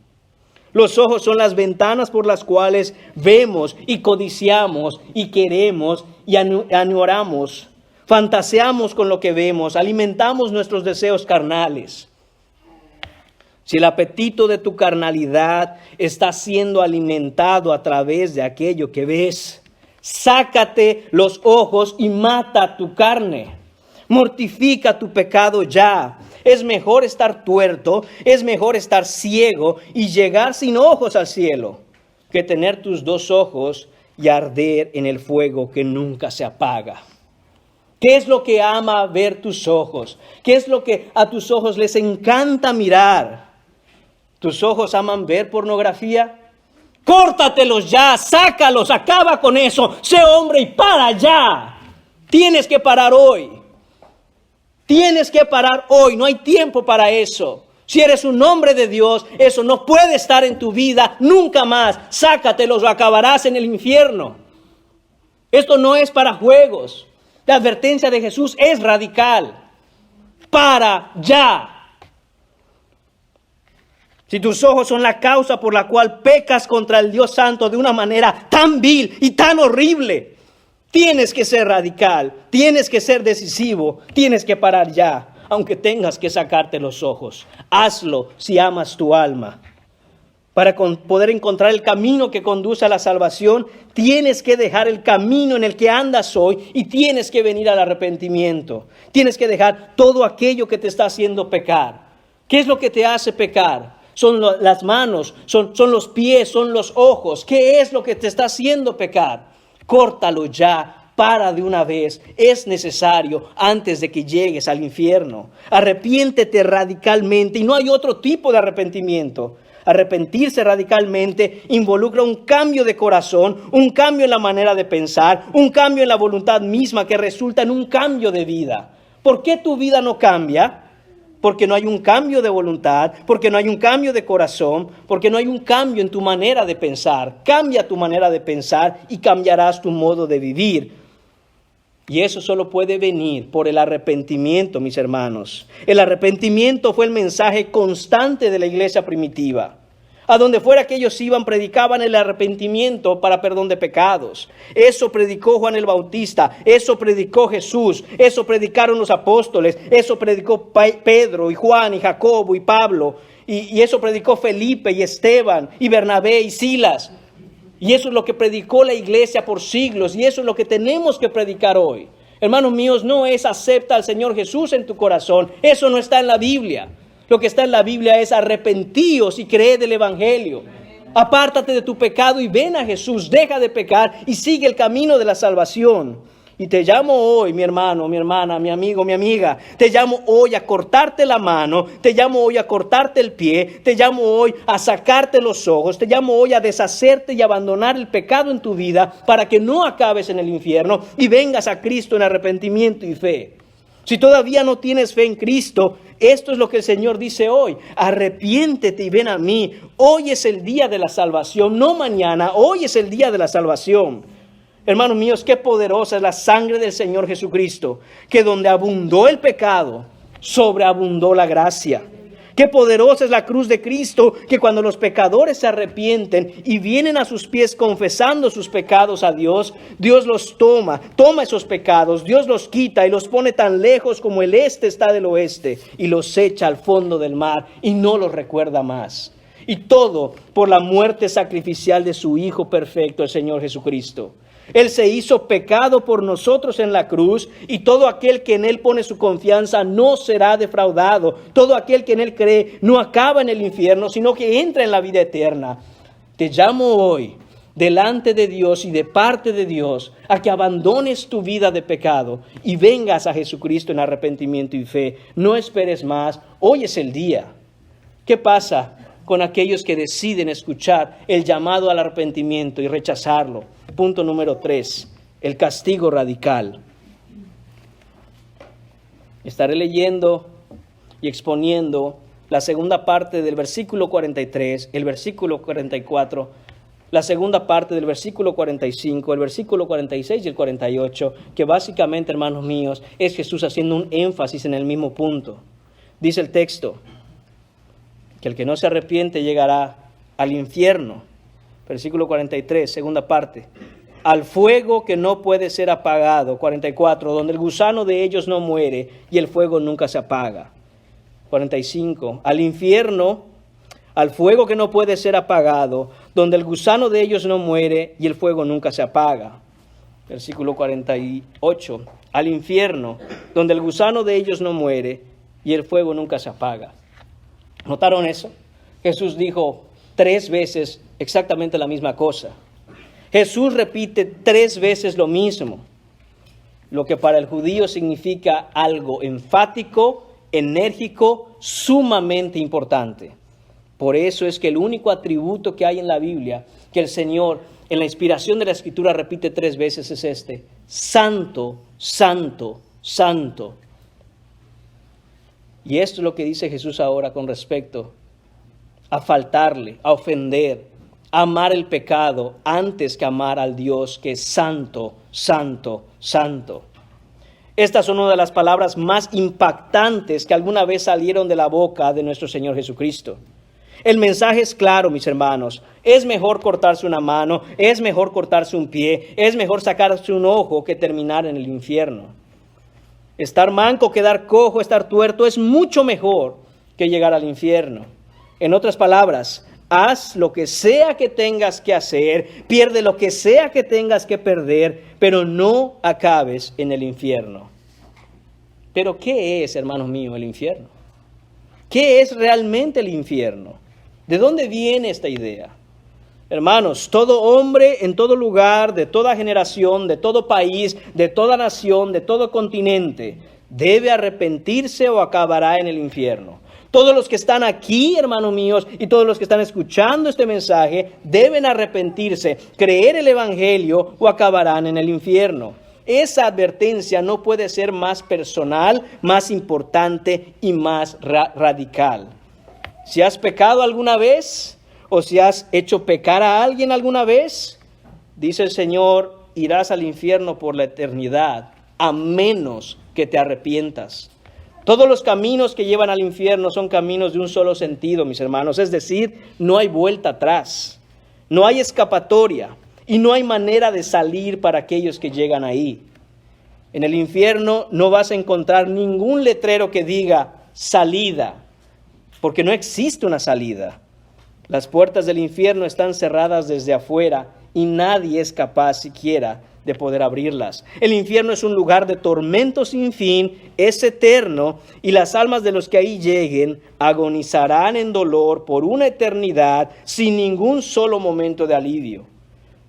Los ojos son las ventanas por las cuales vemos y codiciamos y queremos y añoramos. Fantaseamos con lo que vemos, alimentamos nuestros deseos carnales. Si el apetito de tu carnalidad está siendo alimentado a través de aquello que ves, sácate los ojos y mata tu carne. Mortifica tu pecado ya. Es mejor estar tuerto, es mejor estar ciego y llegar sin ojos al cielo, que tener tus dos ojos y arder en el fuego que nunca se apaga. ¿Qué es lo que ama ver tus ojos? ¿Qué es lo que a tus ojos les encanta mirar? ¿Tus ojos aman ver pornografía? Córtatelos ya, sácalos, acaba con eso. Sé hombre y para ya. Tienes que parar hoy. Tienes que parar hoy, no hay tiempo para eso. Si eres un hombre de Dios, eso no puede estar en tu vida nunca más. Sácatelos o acabarás en el infierno. Esto no es para juegos. La advertencia de Jesús es radical. Para ya. Si tus ojos son la causa por la cual pecas contra el Dios Santo de una manera tan vil y tan horrible, tienes que ser radical, tienes que ser decisivo, tienes que parar ya, aunque tengas que sacarte los ojos. Hazlo si amas tu alma. Para poder encontrar el camino que conduce a la salvación, tienes que dejar el camino en el que andas hoy y tienes que venir al arrepentimiento. Tienes que dejar todo aquello que te está haciendo pecar. ¿Qué es lo que te hace pecar? Son las manos, son los pies, son los ojos. ¿Qué es lo que te está haciendo pecar? Córtalo ya, para de una vez. Es necesario antes de que llegues al infierno. Arrepiéntete radicalmente y no hay otro tipo de arrepentimiento. Arrepentirse radicalmente involucra un cambio de corazón, un cambio en la manera de pensar, un cambio en la voluntad misma que resulta en un cambio de vida. ¿Por qué tu vida no cambia? Porque no hay un cambio de voluntad, porque no hay un cambio de corazón, porque no hay un cambio en tu manera de pensar. Cambia tu manera de pensar y cambiarás tu modo de vivir. Y eso solo puede venir por el arrepentimiento, mis hermanos. El arrepentimiento fue el mensaje constante de la iglesia primitiva. A donde fuera que ellos iban, predicaban el arrepentimiento para perdón de pecados. Eso predicó Juan el Bautista, eso predicó Jesús, eso predicaron los apóstoles, eso predicó Pedro y Juan y Jacobo y Pablo, y eso predicó Felipe y Esteban y Bernabé y Silas. Y eso es lo que predicó la iglesia por siglos, y eso es lo que tenemos que predicar hoy. Hermanos míos, no es acepta al Señor Jesús en tu corazón, eso no está en la Biblia. Lo que está en la Biblia es arrepentíos y creed el Evangelio. Apártate de tu pecado y ven a Jesús, deja de pecar y sigue el camino de la salvación. Y te llamo hoy, mi hermano, mi hermana, mi amigo, mi amiga, te llamo hoy a cortarte la mano, te llamo hoy a cortarte el pie, te llamo hoy a sacarte los ojos, te llamo hoy a deshacerte y abandonar el pecado en tu vida para que no acabes en el infierno y vengas a Cristo en arrepentimiento y fe. Si todavía no tienes fe en Cristo, esto es lo que el Señor dice hoy. Arrepiéntete y ven a mí. Hoy es el día de la salvación, no mañana. Hoy es el día de la salvación. Hermanos míos, qué poderosa es la sangre del Señor Jesucristo, que donde abundó el pecado, sobreabundó la gracia. Qué poderosa es la cruz de Cristo, que cuando los pecadores se arrepienten y vienen a sus pies confesando sus pecados a Dios, Dios los toma esos pecados, Dios los quita y los pone tan lejos como el este está del oeste y los echa al fondo del mar y no los recuerda más. Y todo por la muerte sacrificial de su Hijo perfecto, el Señor Jesucristo. Él se hizo pecado por nosotros en la cruz y todo aquel que en Él pone su confianza no será defraudado. Todo aquel que en Él cree no acaba en el infierno, sino que entra en la vida eterna. Te llamo hoy, delante de Dios y de parte de Dios, a que abandones tu vida de pecado y vengas a Jesucristo en arrepentimiento y fe. No esperes más, hoy es el día. ¿Qué pasa con aquellos que deciden escuchar el llamado al arrepentimiento y rechazarlo? Punto número 3, el castigo radical. Estaré leyendo y exponiendo la segunda parte del versículo 43, el versículo 44, la segunda parte del versículo 45, el versículo 46 y el 48, que básicamente, hermanos míos, es Jesús haciendo un énfasis en el mismo punto. Dice el texto que el que no se arrepiente llegará al infierno. Versículo 43, segunda parte. Al fuego que no puede ser apagado. 44, donde el gusano de ellos no muere y el fuego nunca se apaga. 45, al infierno, al fuego que no puede ser apagado, donde el gusano de ellos no muere y el fuego nunca se apaga. Versículo 48, al infierno, donde el gusano de ellos no muere y el fuego nunca se apaga. ¿Notaron eso? Jesús dijo 3 veces exactamente la misma cosa. Jesús repite 3 veces lo mismo, lo que para el judío significa algo enfático, enérgico, sumamente importante. Por eso es que el único atributo que hay en la Biblia, que el Señor en la inspiración de la Escritura repite 3 veces, es este: Santo, Santo, Santo. Y esto es lo que dice Jesús ahora con respecto a faltarle, a ofender, a amar el pecado antes que amar al Dios que es santo, santo, santo. Estas son una de las palabras más impactantes que alguna vez salieron de la boca de nuestro Señor Jesucristo. El mensaje es claro, mis hermanos. Es mejor cortarse una mano, es mejor cortarse un pie, es mejor sacarse un ojo que terminar en el infierno. Estar manco, quedar cojo, estar tuerto es mucho mejor que llegar al infierno. En otras palabras, haz lo que sea que tengas que hacer, pierde lo que sea que tengas que perder, pero no acabes en el infierno. Pero ¿qué es, hermanos míos, el infierno? ¿Qué es realmente el infierno? ¿De dónde viene esta idea? Hermanos, todo hombre en todo lugar, de toda generación, de todo país, de toda nación, de todo continente, debe arrepentirse o acabará en el infierno. Todos los que están aquí, hermanos míos, y todos los que están escuchando este mensaje, deben arrepentirse, creer el Evangelio o acabarán en el infierno. Esa advertencia no puede ser más personal, más importante y más radical. Si has pecado alguna vez, o si has hecho pecar a alguien alguna vez, dice el Señor, irás al infierno por la eternidad, a menos que te arrepientas. Todos los caminos que llevan al infierno son caminos de un solo sentido, mis hermanos. Es decir, no hay vuelta atrás, no hay escapatoria y no hay manera de salir para aquellos que llegan ahí. En el infierno no vas a encontrar ningún letrero que diga salida, porque no existe una salida. Las puertas del infierno están cerradas desde afuera y nadie es capaz siquiera de poder abrirlas. El infierno es un lugar de tormento sin fin, es eterno, y las almas de los que ahí lleguen agonizarán en dolor por una eternidad sin ningún solo momento de alivio.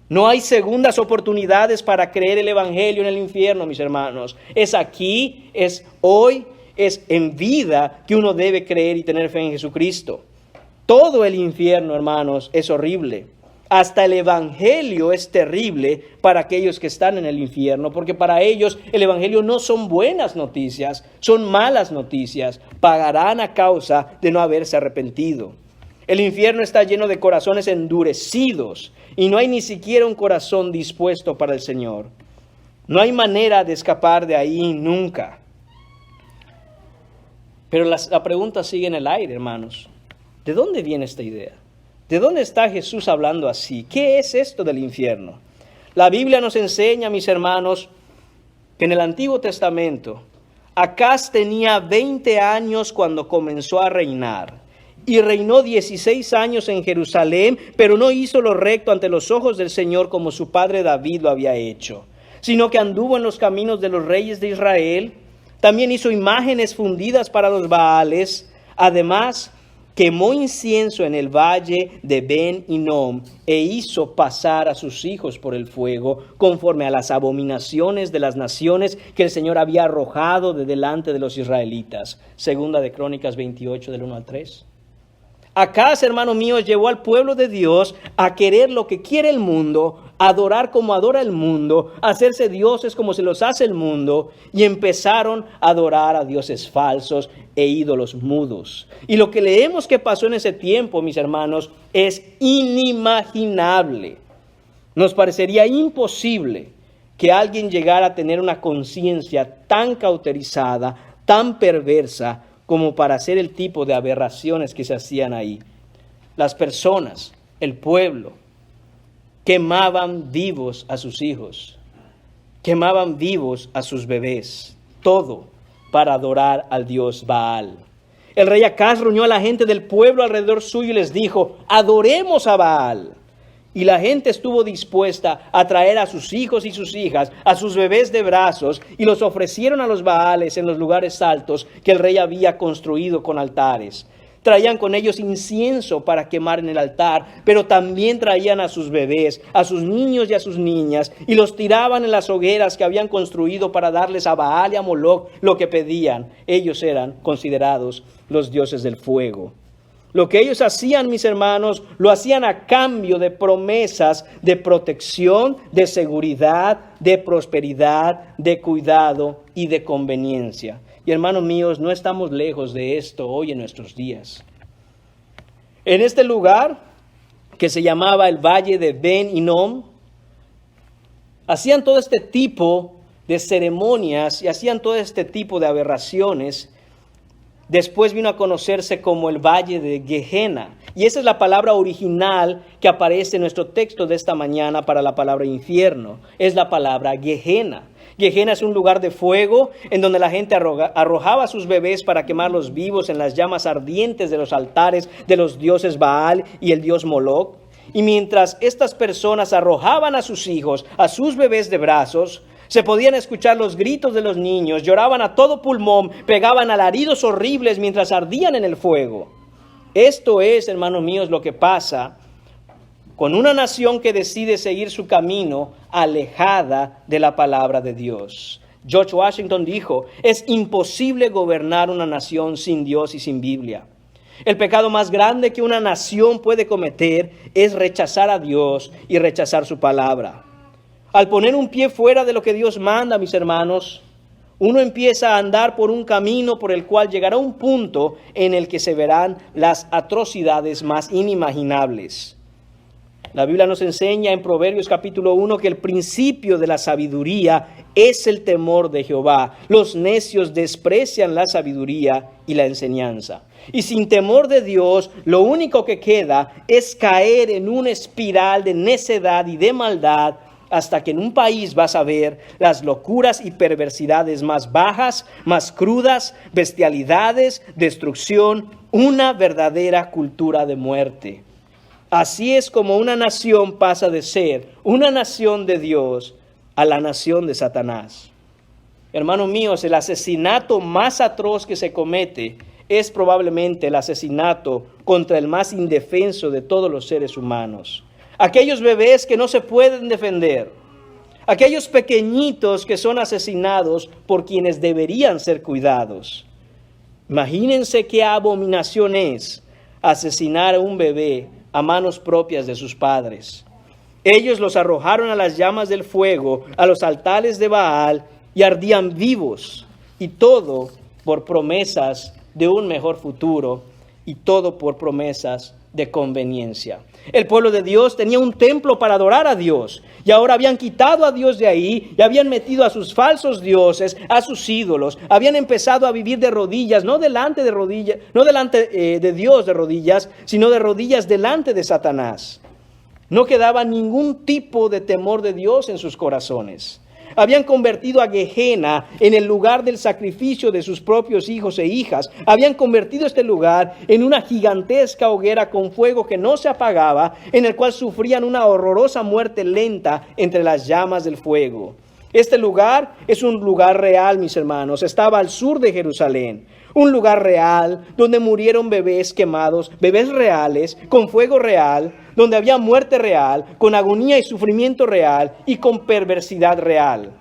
No hay segundas oportunidades para creer el Evangelio en el infierno, mis hermanos. Es aquí, es hoy, es en vida que uno debe creer y tener fe en Jesucristo. Todo el infierno, hermanos, es horrible. Hasta el Evangelio es terrible para aquellos que están en el infierno, porque para ellos el Evangelio no son buenas noticias, son malas noticias. Pagarán a causa de no haberse arrepentido. El infierno está lleno de corazones endurecidos y no hay ni siquiera un corazón dispuesto para el Señor. No hay manera de escapar de ahí nunca. Pero la pregunta sigue en el aire, hermanos. ¿De dónde viene esta idea? ¿De dónde está Jesús hablando así? ¿Qué es esto del infierno? La Biblia nos enseña, mis hermanos, que en el Antiguo Testamento, Acaz tenía 20 años cuando comenzó a reinar. Y reinó 16 años en Jerusalén, pero no hizo lo recto ante los ojos del Señor como su padre David lo había hecho, sino que anduvo en los caminos de los reyes de Israel. También hizo imágenes fundidas para los Baales. Además, quemó incienso en el valle de Ben Hinnom e hizo pasar a sus hijos por el fuego, conforme a las abominaciones de las naciones que el Señor había arrojado de delante de los israelitas. Segunda de Crónicas 28, del 1 al 3. Acaz, hermanos míos, llevó al pueblo de Dios a querer lo que quiere el mundo, adorar como adora el mundo, hacerse dioses como se los hace el mundo, y empezaron a adorar a dioses falsos e ídolos mudos. Y lo que leemos que pasó en ese tiempo, mis hermanos, es inimaginable. Nos parecería imposible que alguien llegara a tener una conciencia tan cauterizada, tan perversa, como para hacer el tipo de aberraciones que se hacían ahí. Las personas, el pueblo, quemaban vivos a sus hijos, quemaban vivos a sus bebés, todo para adorar al dios Baal. El rey Acaz reunió a la gente del pueblo alrededor suyo y les dijo: adoremos a Baal. Y la gente estuvo dispuesta a traer a sus hijos y sus hijas, a sus bebés de brazos, y los ofrecieron a los Baales en los lugares altos que el rey había construido con altares. Traían con ellos incienso para quemar en el altar, pero también traían a sus bebés, a sus niños y a sus niñas, y los tiraban en las hogueras que habían construido para darles a Baal y a Moloc lo que pedían. Ellos eran considerados los dioses del fuego. Lo que ellos hacían, mis hermanos, lo hacían a cambio de promesas de protección, de seguridad, de prosperidad, de cuidado y de conveniencia. Y hermanos míos, no estamos lejos de esto hoy en nuestros días. En este lugar, que se llamaba el Valle de Ben Hinnom, hacían todo este tipo de ceremonias y hacían todo este tipo de aberraciones. Después vino a conocerse como el Valle de Gehenna. Y esa es la palabra original que aparece en nuestro texto de esta mañana para la palabra infierno. Es la palabra Gehenna. Gehenna es un lugar de fuego en donde la gente arrojaba a sus bebés para quemarlos vivos en las llamas ardientes de los altares de los dioses Baal y el dios Moloc. Y mientras estas personas arrojaban a sus hijos, a sus bebés de brazos, se podían escuchar los gritos de los niños, lloraban a todo pulmón, pegaban alaridos horribles mientras ardían en el fuego. Esto es, hermanos míos, lo que pasa con una nación que decide seguir su camino alejada de la palabra de Dios. George Washington dijo: es imposible gobernar una nación sin Dios y sin Biblia. El pecado más grande que una nación puede cometer es rechazar a Dios y rechazar su palabra. Al poner un pie fuera de lo que Dios manda, mis hermanos, uno empieza a andar por un camino por el cual llegará un punto en el que se verán las atrocidades más inimaginables. La Biblia nos enseña en Proverbios capítulo 1 que el principio de la sabiduría es el temor de Jehová. Los necios desprecian la sabiduría y la enseñanza. Y sin temor de Dios, lo único que queda es caer en una espiral de necedad y de maldad, hasta que en un país vas a ver las locuras y perversidades más bajas, más crudas, bestialidades, destrucción, una verdadera cultura de muerte. Así es como una nación pasa de ser una nación de Dios a la nación de Satanás. Hermanos míos, el asesinato más atroz que se comete es probablemente el asesinato contra el más indefenso de todos los seres humanos. Aquellos bebés que no se pueden defender, aquellos pequeñitos que son asesinados por quienes deberían ser cuidados. Imagínense qué abominación es asesinar a un bebé a manos propias de sus padres. Ellos los arrojaron a las llamas del fuego, a los altares de Baal, y ardían vivos, y todo por promesas de un mejor futuro y todo por promesas de conveniencia. El pueblo de Dios tenía un templo para adorar a Dios y ahora habían quitado a Dios de ahí y habían metido a sus falsos dioses, a sus ídolos. Habían empezado a vivir de rodillas, no delante de Dios de rodillas, sino de rodillas delante de Satanás. No quedaba ningún tipo de temor de Dios en sus corazones. Habían convertido a Gehenna en el lugar del sacrificio de sus propios hijos e hijas. Habían convertido este lugar en una gigantesca hoguera con fuego que no se apagaba, en el cual sufrían una horrorosa muerte lenta entre las llamas del fuego. Este lugar es un lugar real, mis hermanos. Estaba al sur de Jerusalén. Un lugar real donde murieron bebés quemados, bebés reales, con fuego real, donde había muerte real, con agonía y sufrimiento real y con perversidad real.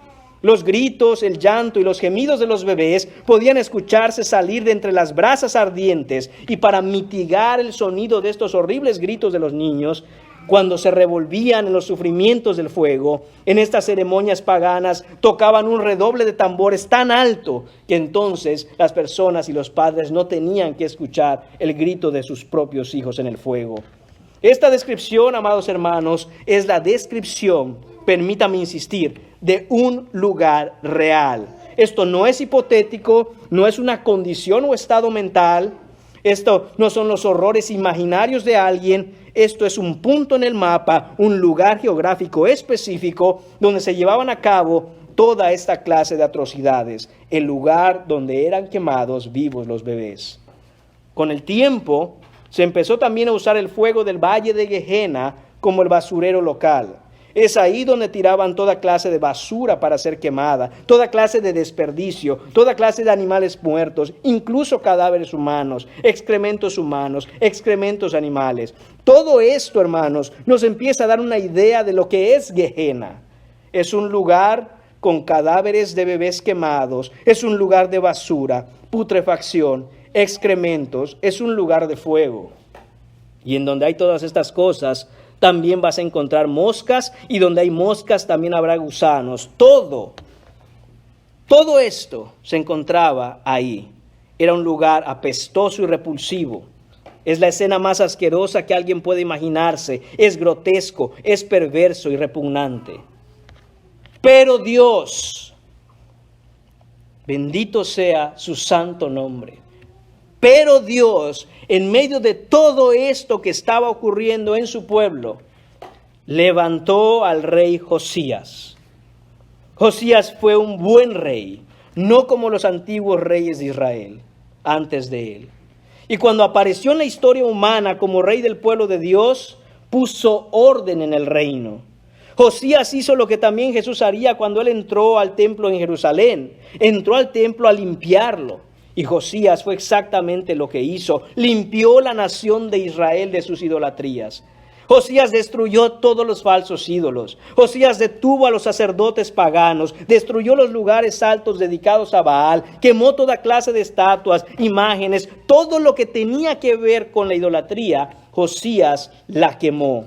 Los gritos, el llanto y los gemidos de los bebés podían escucharse salir de entre las brasas ardientes, y para mitigar el sonido de estos horribles gritos de los niños, cuando se revolvían en los sufrimientos del fuego, en estas ceremonias paganas tocaban un redoble de tambores tan alto que entonces las personas y los padres no tenían que escuchar el grito de sus propios hijos en el fuego. Esta descripción, amados hermanos, es la descripción, permítame insistir, de un lugar real. Esto no es hipotético, no es una condición o estado mental. Esto no son los horrores imaginarios de alguien. Esto es un punto en el mapa, un lugar geográfico específico donde se llevaban a cabo toda esta clase de atrocidades, el lugar donde eran quemados vivos los bebés. Con el tiempo, se empezó también a usar el fuego del valle de Gehenna como el basurero local. Es ahí donde tiraban toda clase de basura para ser quemada, toda clase de desperdicio, toda clase de animales muertos, incluso cadáveres humanos, excrementos animales. Todo esto, hermanos, nos empieza a dar una idea de lo que es Gehenna. Es un lugar con cadáveres de bebés quemados, es un lugar de basura, putrefacción, excrementos, es un lugar de fuego. Y en donde hay todas estas cosas, también vas a encontrar moscas, y donde hay moscas también habrá gusanos. Todo esto se encontraba ahí. Era un lugar apestoso y repulsivo. Es la escena más asquerosa que alguien puede imaginarse. Es grotesco, es perverso y repugnante. Pero Dios, bendito sea su santo nombre. Pero Dios, en medio de todo esto que estaba ocurriendo en su pueblo, levantó al rey Josías. Josías fue un buen rey, no como los antiguos reyes de Israel antes de él. Y cuando apareció en la historia humana como rey del pueblo de Dios, puso orden en el reino. Josías hizo lo que también Jesús haría cuando él entró al templo en Jerusalén. Entró al templo a limpiarlo. Y Josías fue exactamente lo que hizo. Limpió la nación de Israel de sus idolatrías. Josías destruyó todos los falsos ídolos. Josías detuvo a los sacerdotes paganos. Destruyó los lugares altos dedicados a Baal. Quemó toda clase de estatuas, imágenes. Todo lo que tenía que ver con la idolatría, Josías la quemó.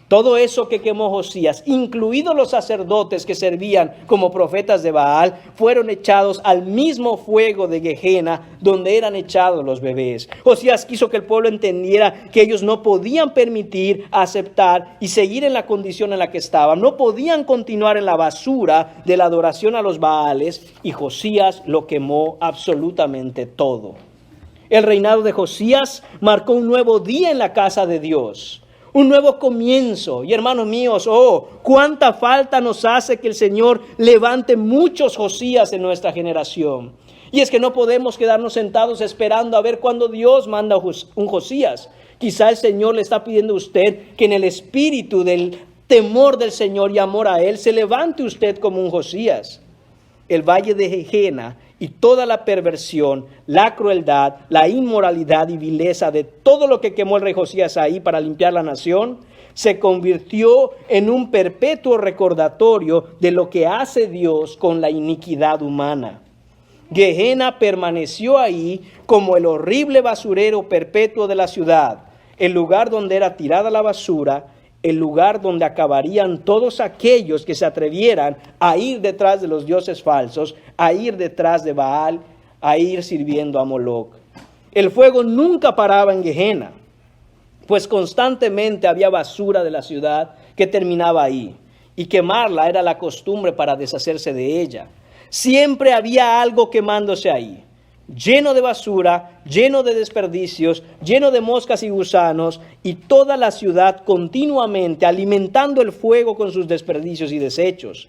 Todo eso que quemó Josías, incluidos los sacerdotes que servían como profetas de Baal, fueron echados al mismo fuego de Gehenna donde eran echados los bebés. Josías quiso que el pueblo entendiera que ellos no podían permitir, aceptar y seguir en la condición en la que estaban. No podían continuar en la basura de la adoración a los Baales, y Josías lo quemó absolutamente todo. El reinado de Josías marcó un nuevo día en la casa de Dios. Un nuevo comienzo. Y hermanos míos, cuánta falta nos hace que el Señor levante muchos Josías en nuestra generación. Y es que no podemos quedarnos sentados esperando a ver cuándo Dios manda un Josías. Quizá el Señor le está pidiendo a usted que en el espíritu del temor del Señor y amor a Él, se levante usted como un Josías. El valle de Gehenna y toda la perversión, la crueldad, la inmoralidad y vileza de todo lo que quemó el rey Josías ahí para limpiar la nación, se convirtió en un perpetuo recordatorio de lo que hace Dios con la iniquidad humana. Gehenna permaneció ahí como el horrible basurero perpetuo de la ciudad, el lugar donde era tirada la basura, el lugar donde acabarían todos aquellos que se atrevieran a ir detrás de los dioses falsos, a ir detrás de Baal, a ir sirviendo a Moloc. El fuego nunca paraba en Gehenna, pues constantemente había basura de la ciudad que terminaba ahí, y quemarla era la costumbre para deshacerse de ella. Siempre había algo quemándose ahí, lleno de basura, lleno de desperdicios, lleno de moscas y gusanos, y toda la ciudad continuamente alimentando el fuego con sus desperdicios y desechos.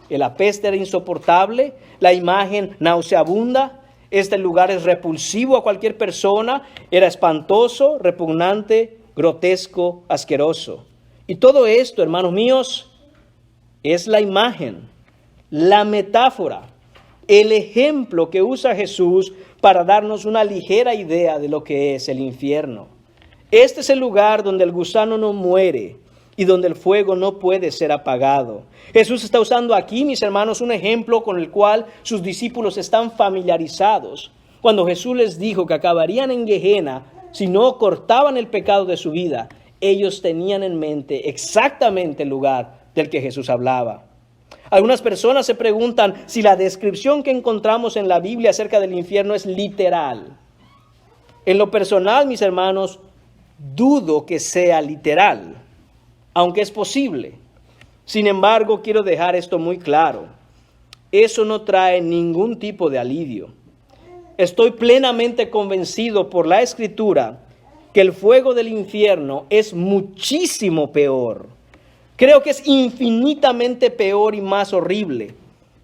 El apeste era insoportable, la imagen nauseabunda. Este lugar es repulsivo a cualquier persona, era espantoso, repugnante, grotesco, asqueroso. Y todo esto, hermanos míos, es la imagen, la metáfora, el ejemplo que usa Jesús para darnos una ligera idea de lo que es el infierno. Este es el lugar donde el gusano no muere y donde el fuego no puede ser apagado. Jesús está usando aquí, mis hermanos, un ejemplo con el cual sus discípulos están familiarizados. Cuando Jesús les dijo que acabarían en Gehenna si no cortaban el pecado de su vida, ellos tenían en mente exactamente el lugar del que Jesús hablaba. Algunas personas se preguntan si la descripción que encontramos en la Biblia acerca del infierno es literal. En lo personal, mis hermanos, dudo que sea literal, aunque es posible. Sin embargo, quiero dejar esto muy claro. Eso no trae ningún tipo de alivio. Estoy plenamente convencido por la Escritura que el fuego del infierno es muchísimo peor. Creo que es infinitamente peor y más horrible,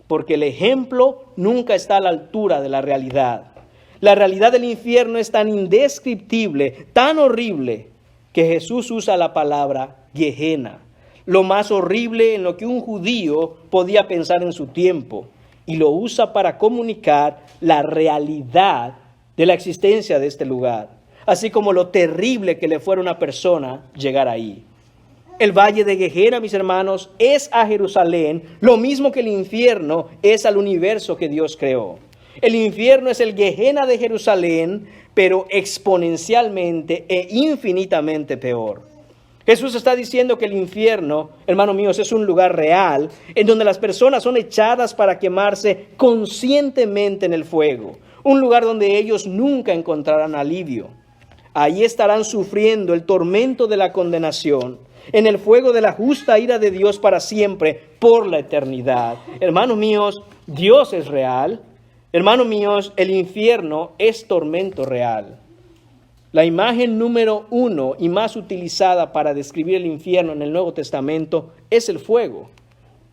porque el ejemplo nunca está a la altura de la realidad. La realidad del infierno es tan indescriptible, tan horrible, que Jesús usa la palabra Gehenna, lo más horrible en lo que un judío podía pensar en su tiempo, y lo usa para comunicar la realidad de la existencia de este lugar, así como lo terrible que le fuera a una persona llegar ahí. El valle de Gehenna, mis hermanos, es a Jerusalén lo mismo que el infierno es al universo que Dios creó. El infierno es el Gehenna de Jerusalén, pero exponencialmente e infinitamente peor. Jesús está diciendo que el infierno, hermanos míos, es un lugar real en donde las personas son echadas para quemarse conscientemente en el fuego. Un lugar donde ellos nunca encontrarán alivio. Ahí estarán sufriendo el tormento de la condenación, en el fuego de la justa ira de Dios para siempre, por la eternidad. Hermanos míos, Dios es real. Hermanos míos, el infierno es tormento real. La imagen número 1 y más utilizada para describir el infierno en el Nuevo Testamento es el fuego.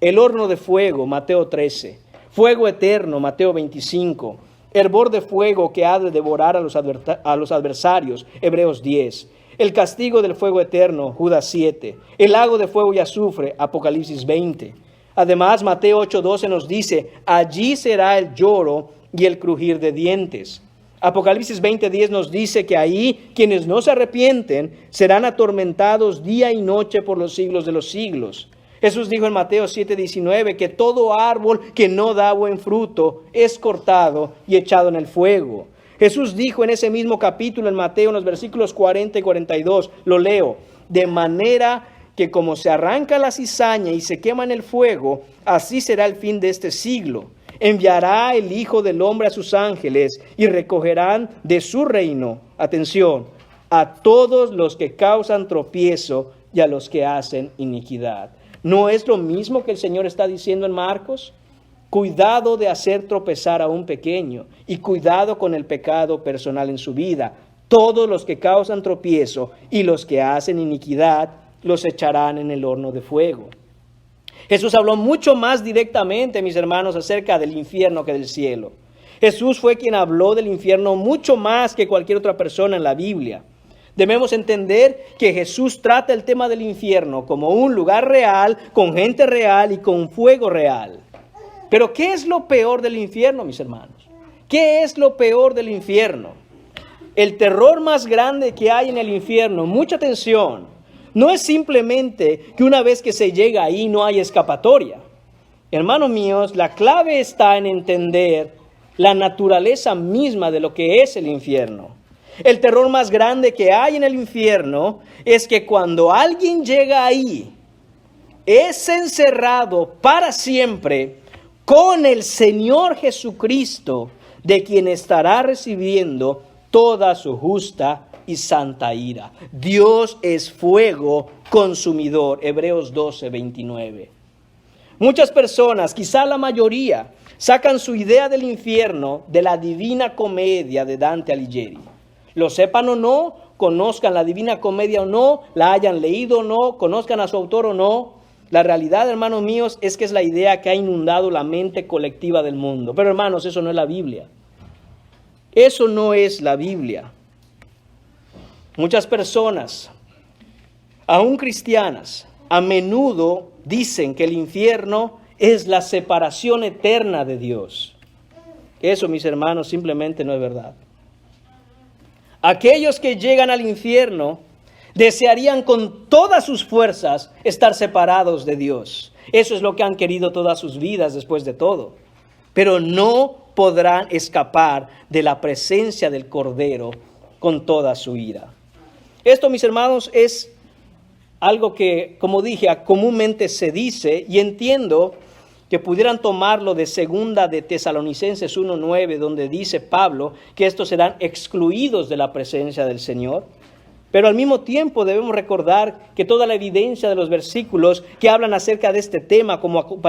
El horno de fuego, Mateo 13. Fuego eterno, Mateo 25. Hervor de fuego que ha de devorar a los adversarios, Hebreos 10. El castigo del fuego eterno, Judas 7. El lago de fuego y azufre, Apocalipsis 20. Además, Mateo 8:12 nos dice, allí será el lloro y el crujir de dientes. Apocalipsis 20:10 nos dice que ahí quienes no se arrepienten serán atormentados día y noche por los siglos de los siglos. Jesús dijo en Mateo 7:19 que todo árbol que no da buen fruto es cortado y echado en el fuego. Jesús dijo en ese mismo capítulo en Mateo, en los versículos 40 y 42, lo leo, de manera que como se arranca la cizaña y se quema en el fuego, así será el fin de este siglo. Enviará el Hijo del Hombre a sus ángeles y recogerán de su reino, atención, a todos los que causan tropiezo y a los que hacen iniquidad. ¿No es lo mismo que el Señor está diciendo en Marcos? Cuidado de hacer tropezar a un pequeño y cuidado con el pecado personal en su vida. Todos los que causan tropiezo y los que hacen iniquidad los echarán en el horno de fuego. Jesús habló mucho más directamente, mis hermanos, acerca del infierno que del cielo. Jesús fue quien habló del infierno mucho más que cualquier otra persona en la Biblia. Debemos entender que Jesús trata el tema del infierno como un lugar real, con gente real y con fuego real. Pero ¿qué es lo peor del infierno, mis hermanos? ¿Qué es lo peor del infierno? El terror más grande que hay en el infierno, mucha atención, no es simplemente que una vez que se llega ahí no hay escapatoria. Hermanos míos, la clave está en entender la naturaleza misma de lo que es el infierno. El terror más grande que hay en el infierno es que cuando alguien llega ahí, es encerrado para siempre con el Señor Jesucristo, de quien estará recibiendo toda su justa y santa ira. Dios es fuego consumidor. Hebreos 12:29. Muchas personas, quizá la mayoría, sacan su idea del infierno de la Divina Comedia de Dante Alighieri. Lo sepan o no, conozcan la Divina Comedia o no, la hayan leído o no, conozcan a su autor o no, la realidad, hermanos míos, es que es la idea que ha inundado la mente colectiva del mundo. Pero hermanos, eso no es la Biblia. Eso no es la Biblia. Muchas personas, aún cristianas, a menudo dicen que el infierno es la separación eterna de Dios. Eso, mis hermanos, simplemente no es verdad. Aquellos que llegan al infierno desearían con todas sus fuerzas estar separados de Dios. Eso es lo que han querido todas sus vidas después de todo. Pero no podrán escapar de la presencia del Cordero con toda su ira. Esto, mis hermanos, es algo que, como dije, comúnmente se dice, y entiendo que pudieran tomarlo de segunda de Tesalonicenses 1:9, donde dice Pablo que estos serán excluidos de la presencia del Señor. Pero al mismo tiempo debemos recordar que toda la evidencia de los versículos que hablan acerca de este tema, como